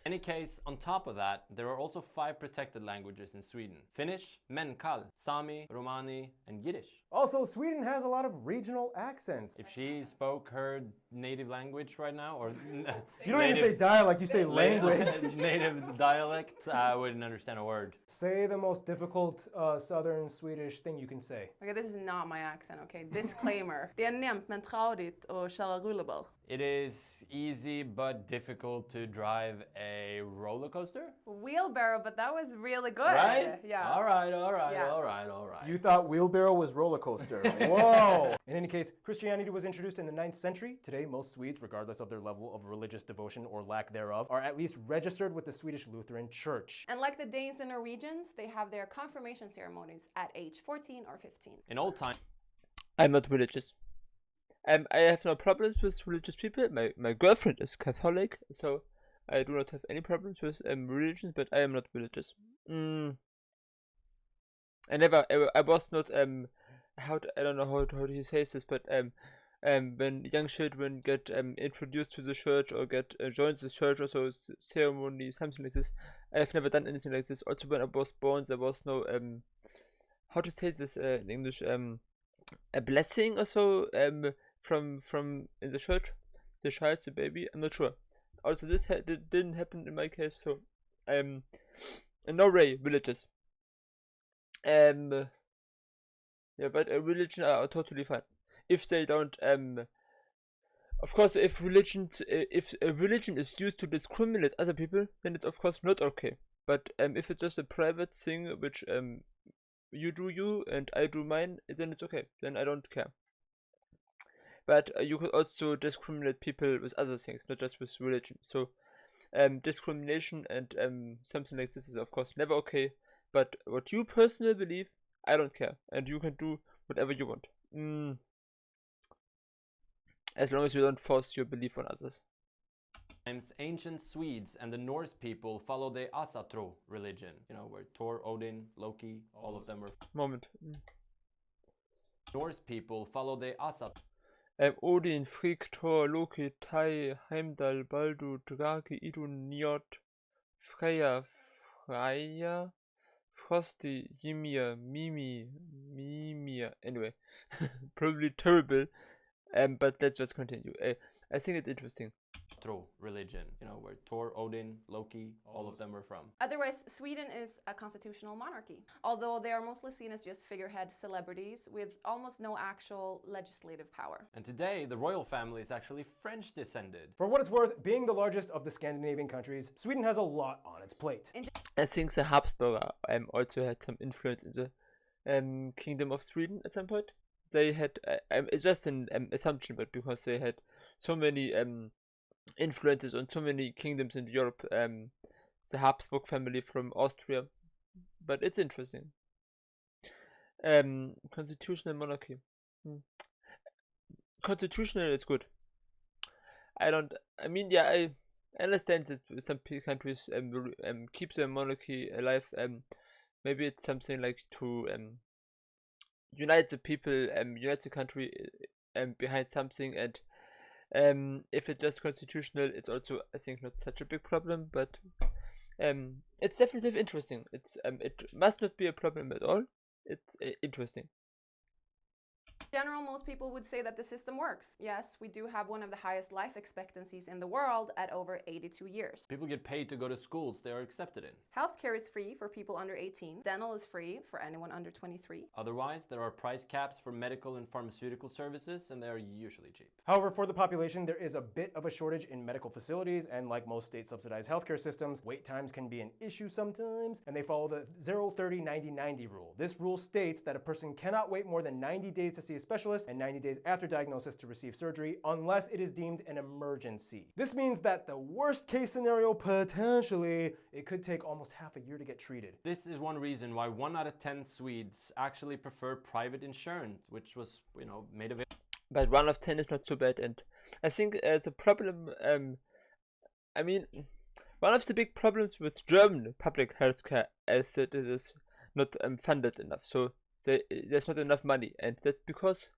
E: In any case, on top of that, there are also 5 protected languages in Sweden: Finnish, Menkal, Sami, Romani, and Yiddish.
G: Also, Sweden has a lot of regional accents.
E: If she spoke her native language right now, or
G: you don't even say dialect, you say language.
E: Native dialect, I wouldn't understand a word.
G: Say the most difficult southern Swedish thing you can say.
D: Okay, this is not my accent, okay? Disclaimer. Det nämnt men tradigt och köra rulleball.
E: It is easy but difficult to drive a roller coaster.
D: Wheelbarrow, but that was really good.
E: Right?
D: Yeah.
E: All right.
G: Yeah. You thought wheelbarrow was roller coaster. Whoa! In any case, Christianity was introduced in the 9th century. Today, most Swedes, regardless of their level of religious devotion or lack thereof, are at least registered with the Swedish Lutheran Church.
D: And like the Danes and Norwegians, they have their confirmation ceremonies at age 14 or 15.
E: In old time,
A: I'm not religious. I have no problems with religious people. My girlfriend is Catholic, so I do not have any problems with religions, but I am not religious. I was not I don't know how he says this, but when young children get introduced to the church or get joined the church or so ceremony, something like this, I have never done anything like this. Also, when I was born, there was no how to say this in English, a blessing or so from in the church, the child, the baby. I'm not sure. Also, this didn't happen in my case, so in no way religious. Yeah, but religion are totally fine if they don't. Of course, if a religion is used to discriminate other people, then it's of course not okay. But if it's just a private thing which you do you and I do mine, then it's okay. Then I don't care. but you could also discriminate people with other things, not just with religion. So discrimination and something like this is of course never okay, but what you personally believe, I don't care, and you can do whatever you want, as long as you don't force your belief on others.
E: Ancient Swedes and the Norse people follow the Asatru religion, where Thor, Odin, Loki, all of them were. Norse people follow the Asatru.
A: Odin, Frigg, Thor, Loki, Tai, Heimdall, Baldur, Drake, Idun, Njord, Freyja, Frosty, Ymir, Mimir. Anyway, probably terrible. But let's just continue. I think it's interesting.
E: Religion, where Thor, Odin, Loki, all of them were from.
D: Otherwise, Sweden is a constitutional monarchy, although they are mostly seen as just figurehead celebrities with almost no actual legislative power.
E: And today, the royal family is actually French descended.
G: For what it's worth, being the largest of the Scandinavian countries, Sweden has a lot on its plate.
A: I think the Habsburger also had some influence in the Kingdom of Sweden at some point. They had, it's just an assumption, but because they had so many influences on so many kingdoms in Europe, the Habsburg family from Austria, but it's interesting. Constitutional monarchy. Constitutional is good. I understand that some countries keep their monarchy alive. Maybe it's something like to unite the people, unite the country behind something, and if it's just constitutional, it's also, I think, not such a big problem, but it's definitely interesting. It must not be a problem at all. It's interesting.
D: In general, most people would say that the system works. Yes, we do have one of the highest life expectancies in the world at over 82 years.
E: People get paid to go to schools they are accepted in.
D: Healthcare is free for people under 18. Dental is free for anyone under 23.
E: Otherwise, there are price caps for medical and pharmaceutical services, and they are usually cheap.
G: However, for the population, there is a bit of a shortage in medical facilities, and like most state-subsidized healthcare systems, wait times can be an issue sometimes, and they follow the 0-30-90-90 rule. This rule states that a person cannot wait more than 90 days to see a specialist and 90 days after diagnosis to receive surgery unless it is deemed an emergency. This means that the worst case scenario, potentially, it could take almost half a year to get treated.
E: This is one reason why 1 out of 10 Swedes actually prefer private insurance, which was, made available.
A: But 1 out of 10 is not so bad, and I think the problem, one of the big problems with German public healthcare is that it is not funded enough. So there's not enough money, and that's because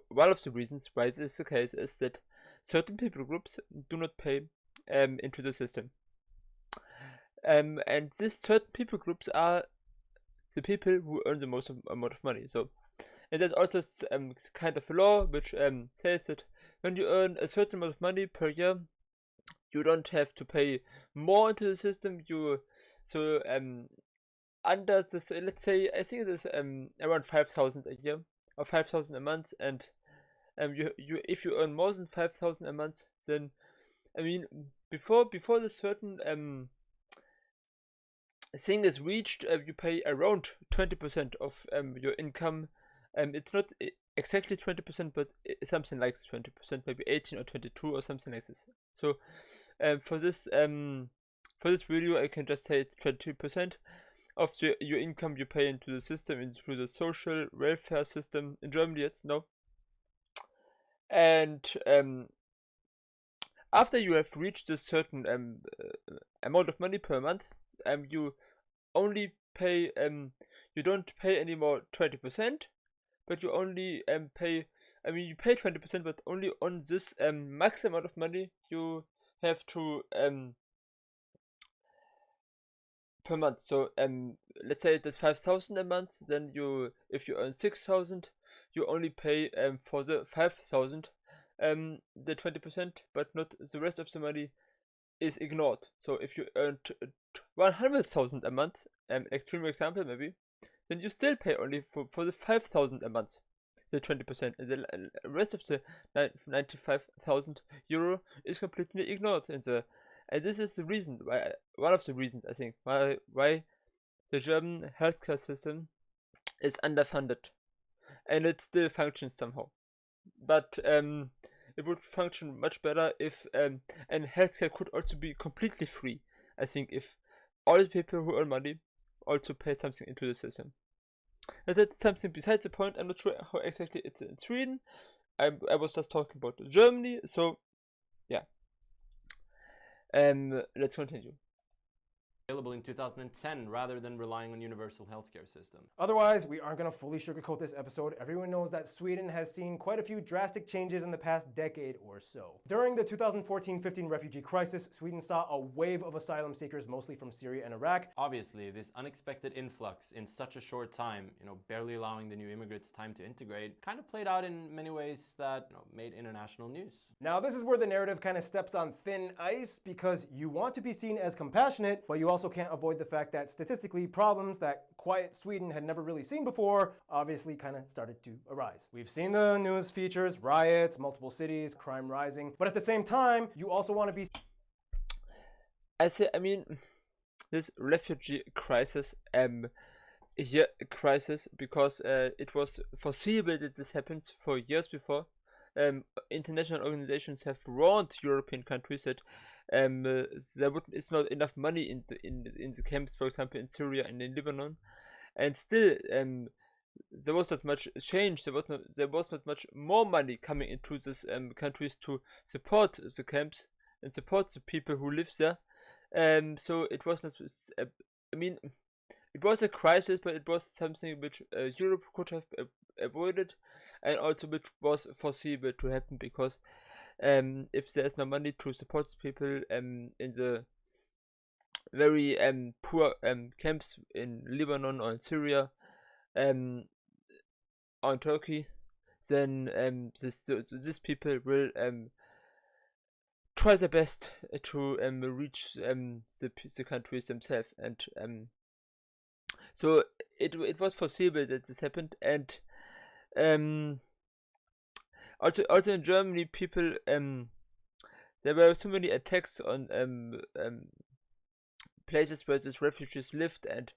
A: one of the reasons why this is the case is that certain people groups do not pay into the system, and these certain people groups are the people who earn the most amount of money. So, and there's also kind of a law which says that when you earn a certain amount of money per year, you don't have to pay more into the system. Under this, let's say, I think it is around 5,000 a year or 5,000 a month, and if you earn more than 5,000 a month, then before the certain thing is reached, you pay around 20% of your income. It's not exactly 20%, but something like 20%, maybe 18 or 22 or something like this. So for this video, I can just say it's 22% of your income you pay into the system, into the social welfare system. In Germany, it's no. And after you have reached a certain amount of money per month, you only pay, you don't pay anymore 20%, but you only pay, you pay 20%, but only on this max amount of money you have to per month. So let's say it is 5,000 a month, then if you earn 6,000, you only pay for the 5,000 the 20%, but not the rest of the money is ignored. So if you earn 100,000 a month, extreme example maybe, then you still pay only for the 5,000 a month, the 20%, and the rest of the 95,000 euro is completely ignored. And this is the reason why, one of the reasons I think, why the German healthcare system is underfunded, and it still functions somehow. but it would function much better if and healthcare could also be completely free. I think if all the people who earn money also pay something into the system. And that's something besides the point. I'm not sure how exactly it's in Sweden. I was just talking about Germany, so yeah. Let's continue.
E: Available in 2010 rather than relying on universal healthcare system.
G: Otherwise, we aren't going to fully sugarcoat this episode. Everyone knows that Sweden has seen quite a few drastic changes in the past decade or so. During the 2014-15 refugee crisis, Sweden saw a wave of asylum seekers, mostly from Syria and Iraq.
E: Obviously, this unexpected influx in such a short time, barely allowing the new immigrants time to integrate, kind of played out in many ways that made international news.
G: Now, this is where the narrative kind of steps on thin ice, because you want to be seen as compassionate, but you also can't avoid the fact that statistically problems that quiet Sweden had never really seen before obviously kind of started to arise. We've seen the news features, riots, multiple cities, crime rising, but at the same time, you also want to be...
A: I mean, this refugee crisis, because it was foreseeable that this happens for years before. International organizations have warned European countries that is not enough money in the camps, for example, in Syria and in Lebanon, and still there was not much change. There was not much more money coming into these countries to support the camps and support the people who live there. So it was not. I mean, it was a crisis, but it was something which Europe could have avoided, and also which was foreseeable to happen, because if there's no money to support people in the very poor camps in Lebanon or in Syria or in Turkey, then these people will try their best to reach the countries themselves, and so it was foreseeable that this happened. And also in Germany, people there were so many attacks on places where these refugees lived, and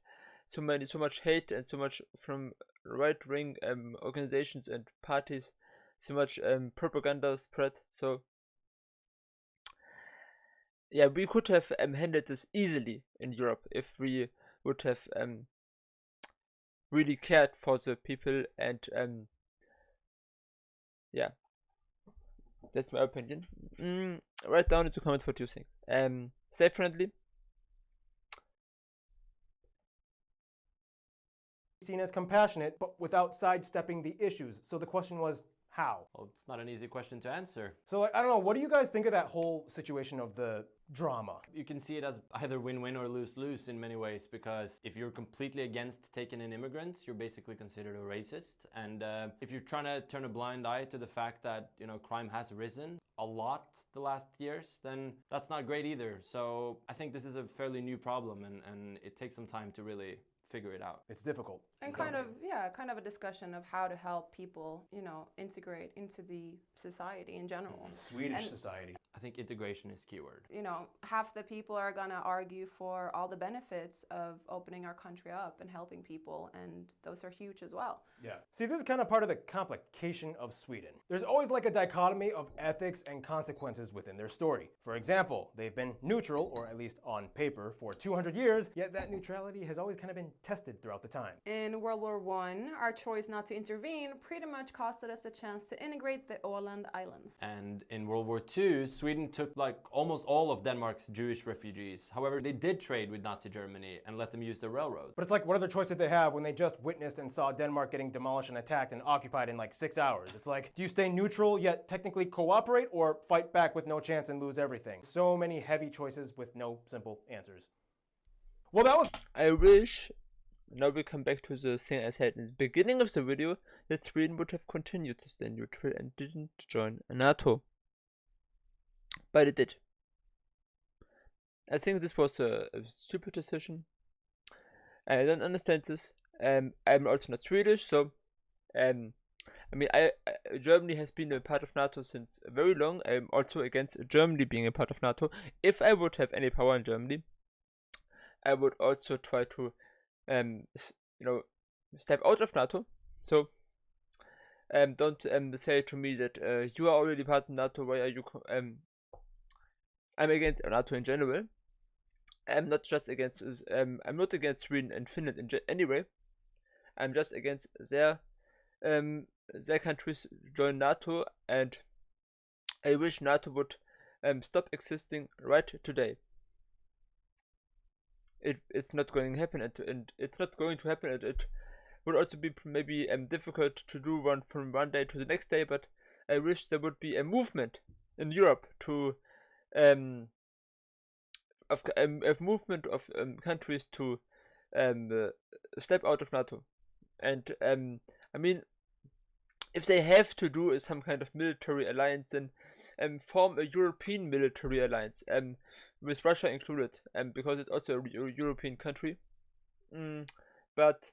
A: so much hate, and so much from right-wing organizations and parties, so much propaganda spread. So yeah, we could have handled this easily in Europe if we would have really cared for the people, and yeah, that's my opinion. Write down in the comments what you think. Stay friendly.
G: Seen as compassionate, but without sidestepping the issues. So the question was, how?
E: Well, it's not an easy question to answer.
G: So I don't know, what do you guys think of that whole situation of the drama?
E: You can see it as either win-win or lose-lose in many ways, because if you're completely against taking in immigrants, you're basically considered a racist. And if you're trying to turn a blind eye to the fact that, crime has risen a lot the last years, then that's not great either. So I think this is a fairly new problem, and it takes some time to really figure it out.
G: It's difficult.
D: And kind of a discussion of how to help people, integrate into the society in general.
G: Swedish society.
E: I think integration is keyword.
D: Half the people are gonna argue for all the benefits of opening our country up and helping people, and those are huge as well.
G: Yeah. See, this is kind of part of the complication of Sweden. There's always like a dichotomy of ethics and consequences within their story. For example, they've been neutral, or at least on paper, for 200 years, yet that neutrality has always kind of been tested throughout the time.
D: In World War I, our choice not to intervene pretty much costed us the chance to integrate the Åland Islands.
E: And in World War II, Sweden took almost all of Denmark's Jewish refugees. However, they did trade with Nazi Germany and let them use the railroad.
G: But it's like, what other choice did they have when they just witnessed and saw Denmark getting demolished and attacked and occupied in 6 hours? It's like, do you stay neutral yet technically cooperate, or fight back with no chance and lose everything? So many heavy choices with no simple answers. Well, that was...
A: I wish, now we come back to the thing I said in the beginning of the video, that Sweden would have continued to stay neutral and didn't join NATO. But it did. I think this was a stupid decision. I don't understand this. I'm also not Swedish, so Germany has been a part of NATO since very long. I'm also against Germany being a part of NATO. If I would have any power in Germany, I would also try to step out of NATO. So don't say to me that you are already part of NATO. Why are you? I'm against NATO in general. I'm not just against. I'm not against Sweden and Finland anyway. I'm just against their countries join NATO, and I wish NATO would stop existing right today. It's not going to happen, and it's not going to happen. It would also be maybe difficult to do one from one day to the next day. But I wish there would be a movement in Europe to a movement of countries to step out of NATO, and I mean, if they have to do some kind of military alliance, then form a European military alliance, with Russia included, because it's also a European country. But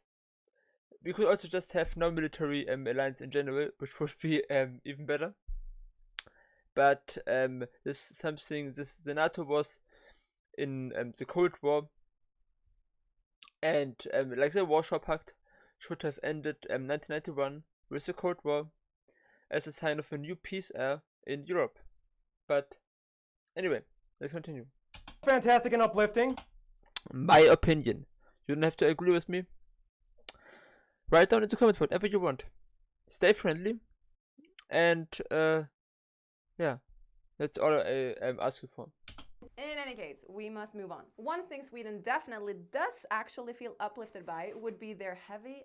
A: we could also just have no military alliance in general, which would be even better. But the NATO was in the Cold War, and like the Warsaw Pact should have ended 1991 with the Cold War as a sign of a new peace era in Europe. But anyway, let's continue.
G: Fantastic and uplifting.
A: My opinion. You don't have to agree with me. Write down in the comments whatever you want. Stay friendly. And yeah, that's all I'm asking for.
D: In any case, we must move on. One thing Sweden definitely does actually feel uplifted by would be their heavy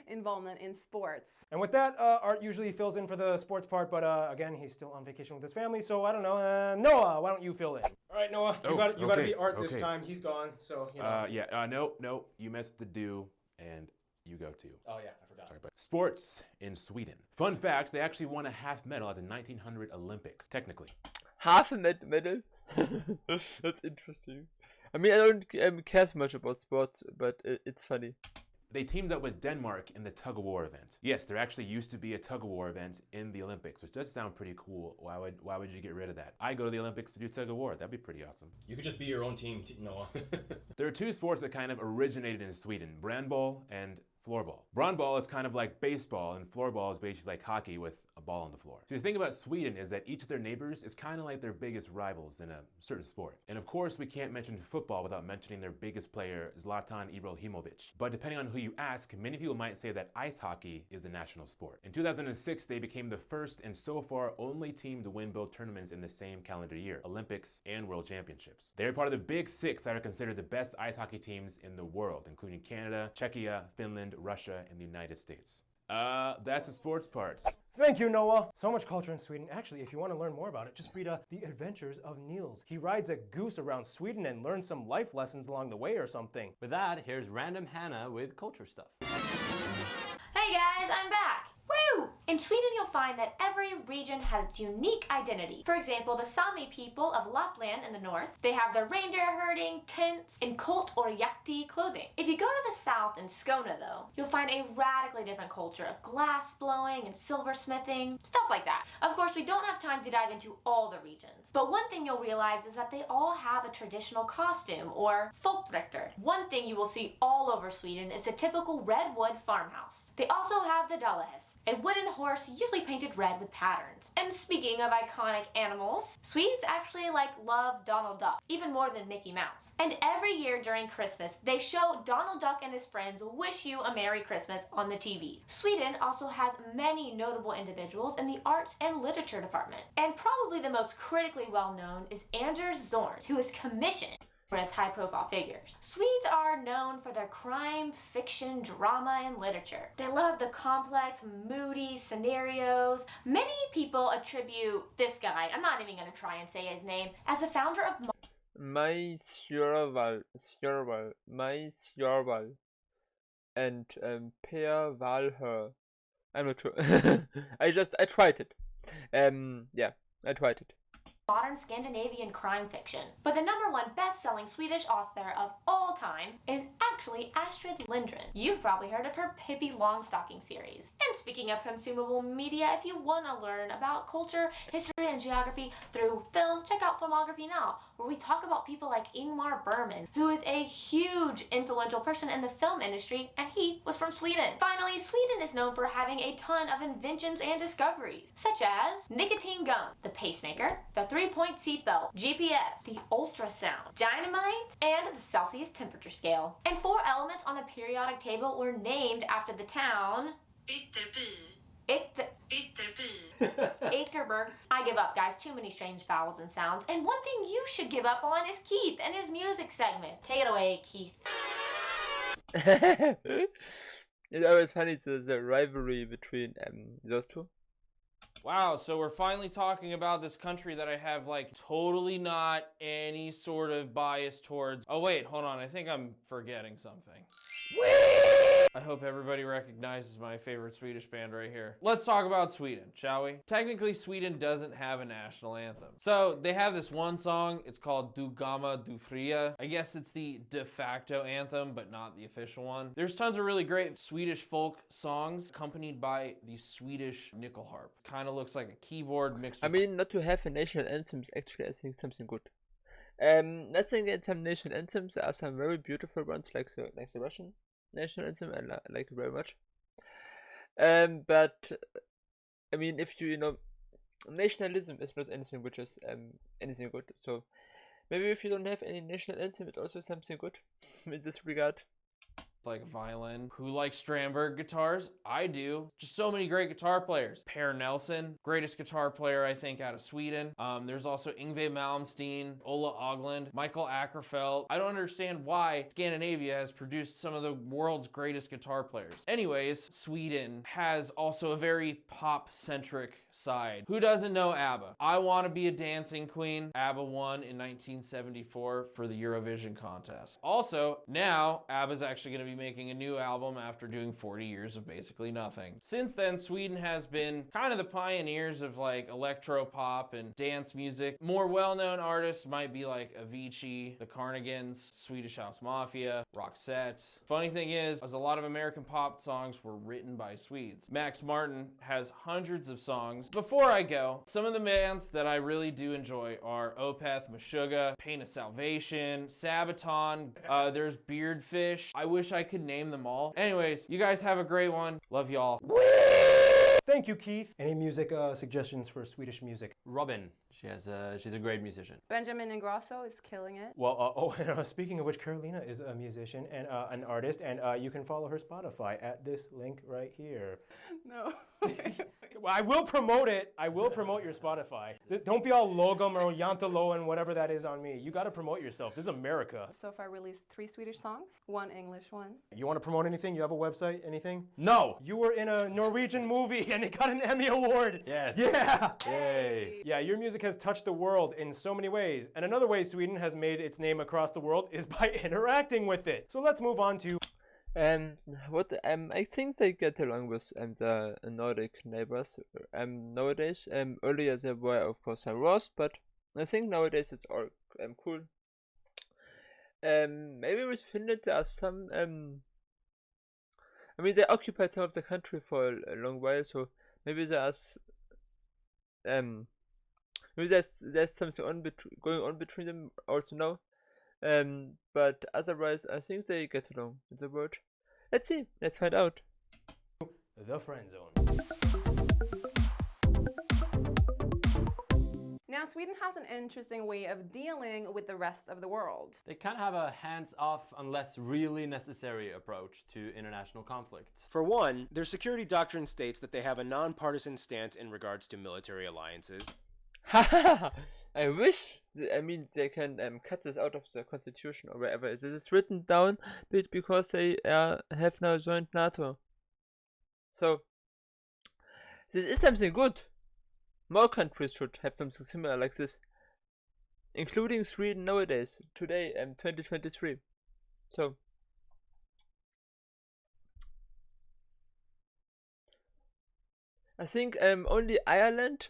D: involvement in sports.
G: And with that, Art usually fills in for the sports part, but again, he's still on vacation with his family, so I don't know. Noah, why don't you fill in? All right, Noah, you got to be Art this time. He's gone, so you know.
H: No, you missed the do, and you go too.
G: Oh yeah, I forgot.
H: Sorry, but sports in Sweden. Fun fact, they actually won a half medal at the 1900 Olympics, technically.
A: Half a medal? That's interesting. I mean, I don't care so much about sports, but it's funny.
H: They teamed up with Denmark in the tug-of-war event. Yes, there actually used to be a tug-of-war event in the Olympics, which does sound pretty cool. Why would you get rid of that? I go to the Olympics to do tug-of-war. That'd be pretty awesome.
E: You could just be your own team, Noah.
H: There are two sports that kind of originated in Sweden, brandball and floorball. Brandball is kind of like baseball, and floorball is basically like hockey with a ball on the floor. So the thing about Sweden is that each of their neighbors is kind of like their biggest rivals in a certain sport. And of course, we can't mention football without mentioning their biggest player, Zlatan Ibrahimovic. But depending on who you ask, many people might say that ice hockey is the national sport. In 2006, they became the first and so far only team to win both tournaments in the same calendar year, Olympics and World Championships. They're part of the big six that are considered the best ice hockey teams in the world, including Canada, Czechia, Finland, Russia, and the United States. That's the sports parts.
G: Thank you, Noah. So much culture in Sweden. Actually, if you want to learn more about it, just read The Adventures of Niels. He rides a goose around Sweden and learns some life lessons along the way or something.
E: With that, here's Random Hannah with culture stuff.
M: Hey guys, I'm back. Woo! In Sweden, you'll find that every region has its unique identity. For example, the Sami people of Lapland in the north, they have their reindeer herding, tents, and cult or yakti clothing. If you go to the south in Skåne, though, you'll find a radically different culture of glass blowing and silversmithing, stuff like that. Of course, we don't have time to dive into all the regions, but one thing you'll realize is that they all have a traditional costume, or folkdräkter. One thing you will see all over Sweden is a typical redwood farmhouse. They also have the Dalahäst, a wooden horse usually painted red with patterns. And speaking of iconic animals, Swedes actually love Donald Duck, even more than Mickey Mouse. And every year during Christmas, they show Donald Duck and his friends wish you a Merry Christmas on the TV. Sweden also has many notable individuals in the arts and literature department. And probably the most critically well known is Anders Zorn, who is commissioned as high-profile figures. Swedes are known for their crime, fiction, drama, and literature. They love the complex, moody scenarios. Many people attribute this guy, I'm not even going to try and say his name, as a founder of
A: My Sjörval, and Per Valhör. I'm not sure. I tried it. Yeah, I tried it.
M: modern Scandinavian crime fiction. But the #1 best-selling Swedish author of all time is actually Astrid Lindgren. You've probably heard of her Pippi Longstocking series. And speaking of consumable media, if you want to learn about culture, history, and geography through film, check out Filmography Now, where we talk about people like Ingmar Bergman, who is a huge influential person in the film industry, and he was from Sweden. Finally, Sweden is known for having a ton of inventions and discoveries, such as nicotine gum, the pacemaker, the 3-point seatbelt, GPS, the ultrasound, dynamite, and the Celsius temperature scale. And 4 elements on the periodic table were named after the town Ytterby. I give up, guys. Too many strange vowels and sounds. And one thing you should give up on is Keith and his music segment. Take it away, Keith.
A: It's always funny, the rivalry between those two.
E: Wow, so we're finally talking about this country that I have, like, totally not any sort of bias towards. Oh wait, hold on, I think I'm forgetting something. I hope everybody recognizes my favorite Swedish band right here. Let's talk about Sweden, shall we? Technically, Sweden doesn't have a national anthem. So they have this one song, it's called Du Gamla Du Fria. I guess it's the de facto anthem, but not the official one. There's tons of really great Swedish folk songs accompanied by the Swedish nickel harp. Kind of looks like a keyboard mixed with...
A: I mean, not to have a national anthem is actually, I think, something good. Let's think in some national anthems, there are some very beautiful ones, like the Russian national anthem. I like it very much. But I mean, if you know, nationalism is not anything which is anything good. So maybe if you don't have any national anthem, it's also something good in this regard.
E: Like violin. Who likes Strandberg guitars? I do. Just so many great guitar players. Per Nelson, greatest guitar player I think out of Sweden. There's also Yngwie Malmsteen, Ola Öglund, Michael Ackerfeldt. I don't understand why Scandinavia has produced some of the world's greatest guitar players. Anyways, Sweden has also a very pop-centric side. Who doesn't know ABBA? I Want to Be a Dancing Queen. ABBA won in 1974 for the Eurovision contest. Also, now ABBA's actually going to be making a new album after doing 40 years of basically nothing. Since then, Sweden has been kind of the pioneers of like electro pop and dance music. More well-known artists might be like Avicii, the Carnigans, Swedish House Mafia, Roxette. Funny thing is a lot of American pop songs were written by Swedes. Max Martin has hundreds of songs. Before I go, some of the bands that I really do enjoy are Opeth, Meshuggah, Pain of Salvation, Sabaton, there's Beardfish. I wish I could name them all. Anyways, you guys have a great one. Love y'all.
G: Thank you, Keith. Any music suggestions for Swedish music?
E: Robin. She's a great musician.
D: Benjamin Ingrosso is killing it.
G: Well, speaking of which, Carolina is a musician and an artist, and you can follow her Spotify at this link right here.
D: No.
G: Well, I will promote it. I will promote your Spotify. Don't be all logum or Yantalo and whatever that is on me. You got to promote yourself. This is America.
D: So far released 3 Swedish songs, 1 English one.
G: You want to promote anything? You have a website? Anything?
E: No.
G: You were in a Norwegian movie and it got an Emmy Award.
E: Yes.
G: Yeah.
E: Yay.
G: Yeah, your music has touched the world in so many ways. And another way Sweden has made its name across the world is by interacting with it. So let's move on to...
A: I think they get along with the Nordic neighbors nowadays. Earlier there were of course some wars, but I think nowadays it's all cool. Maybe with Finland there are some I mean they occupied some of the country for a long while, so maybe there's maybe there's something going on between them also now. But otherwise, I think they get along in the world. Let's see. Let's find out.
G: The Friend Zone.
D: Now, Sweden has an interesting way of dealing with the rest of the world.
E: They kind of have a hands-off unless really necessary approach to international conflict.
B: For one, their security doctrine states that they have a non-partisan stance in regards to military alliances.
A: I wish, I mean, they can cut this out of the constitution or wherever. This is written down because they have now joined Nato. So, this is something good. More countries should have something similar like this. Including Sweden nowadays, today, 2023. So, I think only Ireland,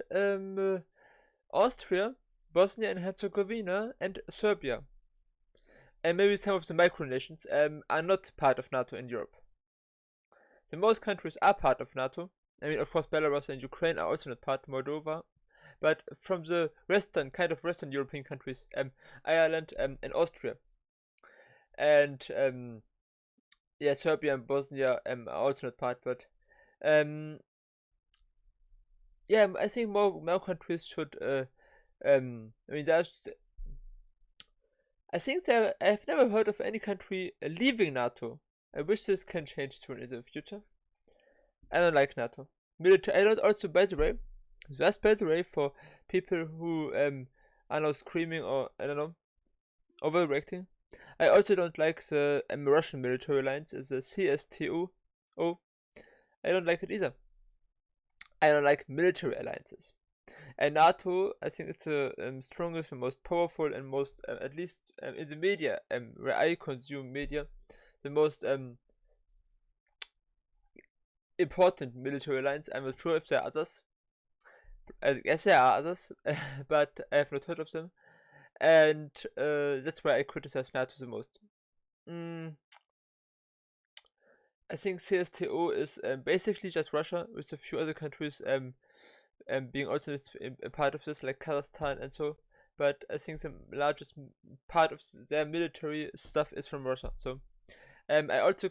A: Austria, Bosnia and Herzegovina, and Serbia. And maybe some of the micronations are not part of NATO in Europe. The most countries are part of NATO. I mean, of course, Belarus and Ukraine are also not part, Moldova. But from the Western European countries, Ireland and Austria. And Serbia and Bosnia are also not part, but I think more countries should. I think I've never heard of any country leaving NATO. I wish this can change soon in the future. I don't like NATO. Military. I don't also, by the way, for people who are now screaming or I don't know, overreacting. I also don't like the Russian military alliance, the CSTO. I don't like it either. I don't like military alliances. And NATO, I think it's the strongest and most powerful and most, at least in the media, where I consume media, the most important military alliance. I'm not sure if there are others. I guess there are others, but I have not heard of them. And that's why I criticize NATO the most. I think CSTO is basically just Russia, with a few other countries being also a part of this, like Kazakhstan and so. But I think the largest part of their military stuff is from Russia. So I also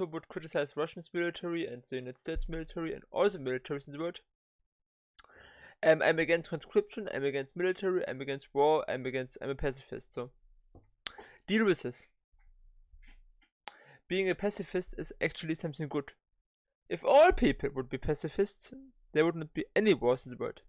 A: would criticize Russia's military and the United States military and all the militaries in the world. I'm against conscription, I'm against military, I'm against war, I'm a pacifist, so deal with this. Being a pacifist is actually something good. If all people would be pacifists, there would not be any wars in the world.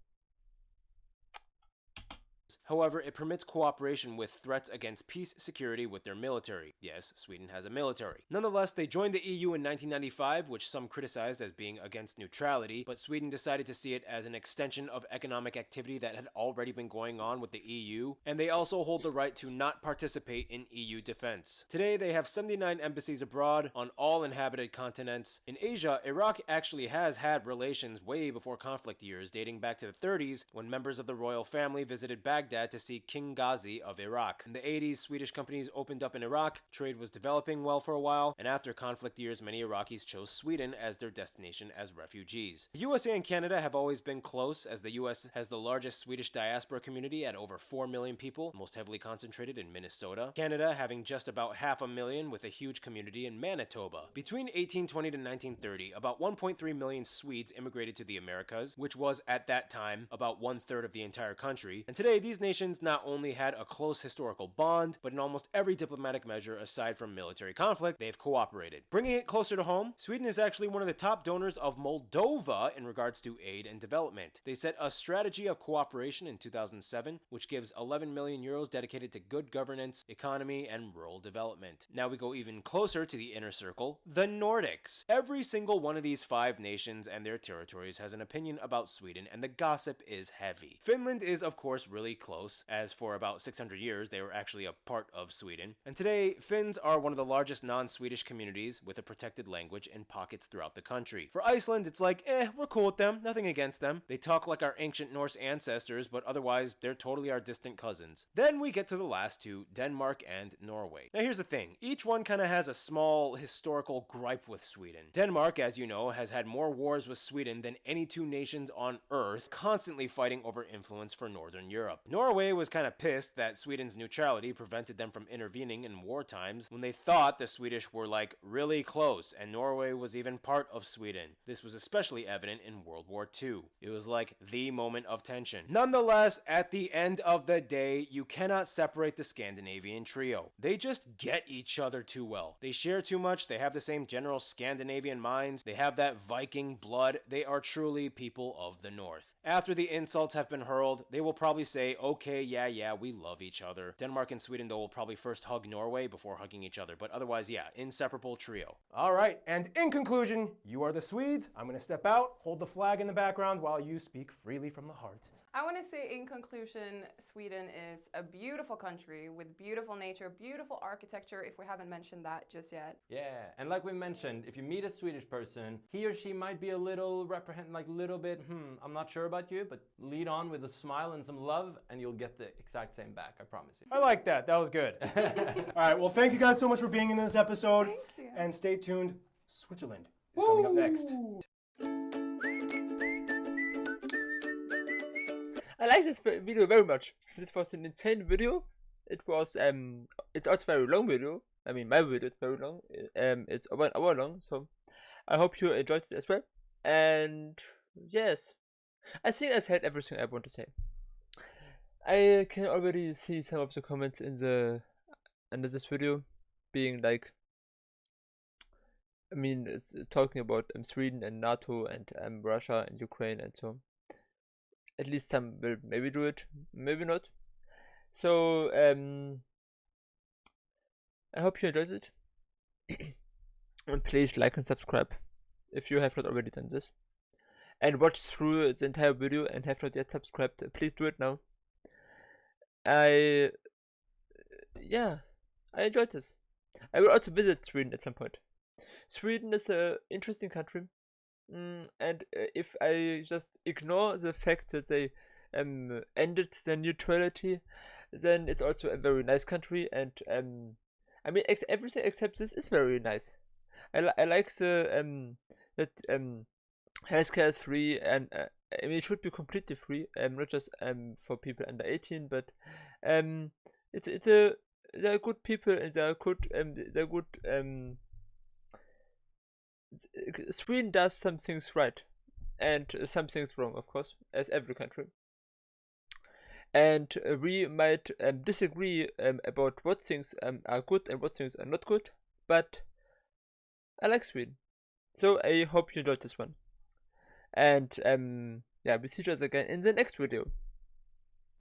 B: However, it permits cooperation with threats against peace security with their military. Yes, Sweden has a military. Nonetheless, they joined the EU in 1995, which some criticized as being against neutrality, but Sweden decided to see it as an extension of economic activity that had already been going on with the EU, and they also hold the right to not participate in EU defense. Today, they have 79 embassies abroad on all inhabited continents. In Asia, Iraq actually has had relations way before conflict years, dating back to the 30s, when members of the royal family visited Baghdad to see King Ghazi of Iraq. In the 80s, Swedish companies opened up in Iraq, trade was developing well for a while, and after conflict years, many Iraqis chose Sweden as their destination as refugees. The USA and Canada have always been close, as the US has the largest Swedish diaspora community at over 4 million people, most heavily concentrated in Minnesota. Canada having just about 500,000 with a huge community in Manitoba. Between 1820 to 1930, about 1.3 million Swedes immigrated to the Americas, which was at that time about 1/3 of the entire country, and today these nations not only had a close historical bond, but in almost every diplomatic measure aside from military conflict, they've cooperated. Bringing it closer to home, Sweden is actually one of the top donors of Moldova in regards to aid and development. They set a strategy of cooperation in 2007, which gives 11 million euros dedicated to good governance, economy, and rural development. Now we go even closer to the inner circle, the Nordics. Every single one of these 5 nations and their territories has an opinion about Sweden, and the gossip is heavy. Finland is, of course, really close, as for about 600 years they were actually a part of Sweden. And today, Finns are one of the largest non-Swedish communities with a protected language in pockets throughout the country. For Iceland, it's like, we're cool with them, nothing against them. They talk like our ancient Norse ancestors, but otherwise, they're totally our distant cousins. Then we get to the last two, Denmark and Norway. Now here's the thing, each one kind of has a small historical gripe with Sweden. Denmark, as you know, has had more wars with Sweden than any 2 nations on Earth, constantly fighting over influence for Northern Europe. Norway was kind of pissed that Sweden's neutrality prevented them from intervening in war times when they thought the Swedish were like really close and Norway was even part of Sweden. This was especially evident in World War II. It was like the moment of tension. Nonetheless, at the end of the day, you cannot separate the Scandinavian trio. They just get each other too well. They share too much, they have the same general Scandinavian minds, they have that Viking blood, they are truly people of the North. After the insults have been hurled, they will probably say, okay, yeah, we love each other. Denmark and Sweden, though, will probably first hug Norway before hugging each other, but otherwise, yeah, inseparable trio.
G: All right, and in conclusion, you are the Swedes. I'm going to step out, hold the flag in the background while you speak freely from the heart.
D: I want to say in conclusion, Sweden is a beautiful country with beautiful nature, beautiful architecture, if we haven't mentioned that just yet.
E: Yeah, and like we mentioned, if you meet a Swedish person, he or she might be a little I'm not sure about you, but lead on with a smile and some love, and you'll get the exact same back, I promise you.
G: I like that. That was good. All right. Well, thank you guys so much for being in this episode.
D: Thank you.
G: And stay tuned. Switzerland is coming up next.
A: I like this video very much. This was an insane video. It was it's also very long video. I mean, my video is very long. It's over an hour long. So I hope you enjoyed it as well. And yes, I think I said everything I want to say. I can already see some of the comments in the under this video being like, I mean, it's talking about Sweden and Nato and Russia and Ukraine and so on. At least some will maybe do it, maybe not. So I hope you enjoyed it. And please like and subscribe if you have not already done this. And watch through the entire video and have not yet subscribed. Please do it now. I enjoyed this. I will also visit Sweden at some point. Sweden is an interesting country. And if I just ignore the fact that they ended their neutrality, then it's also a very nice country. And I mean, everything except this is very nice. I like the that healthcare is free, and I mean, it should be completely free, not just for people under 18, but they're good people, and they're good. Sweden does some things right, and some things wrong, of course, as every country. And we might disagree about what things are good and what things are not good, but I like Sweden. So I hope you enjoyed this one. And yeah, we see each other again in the next video.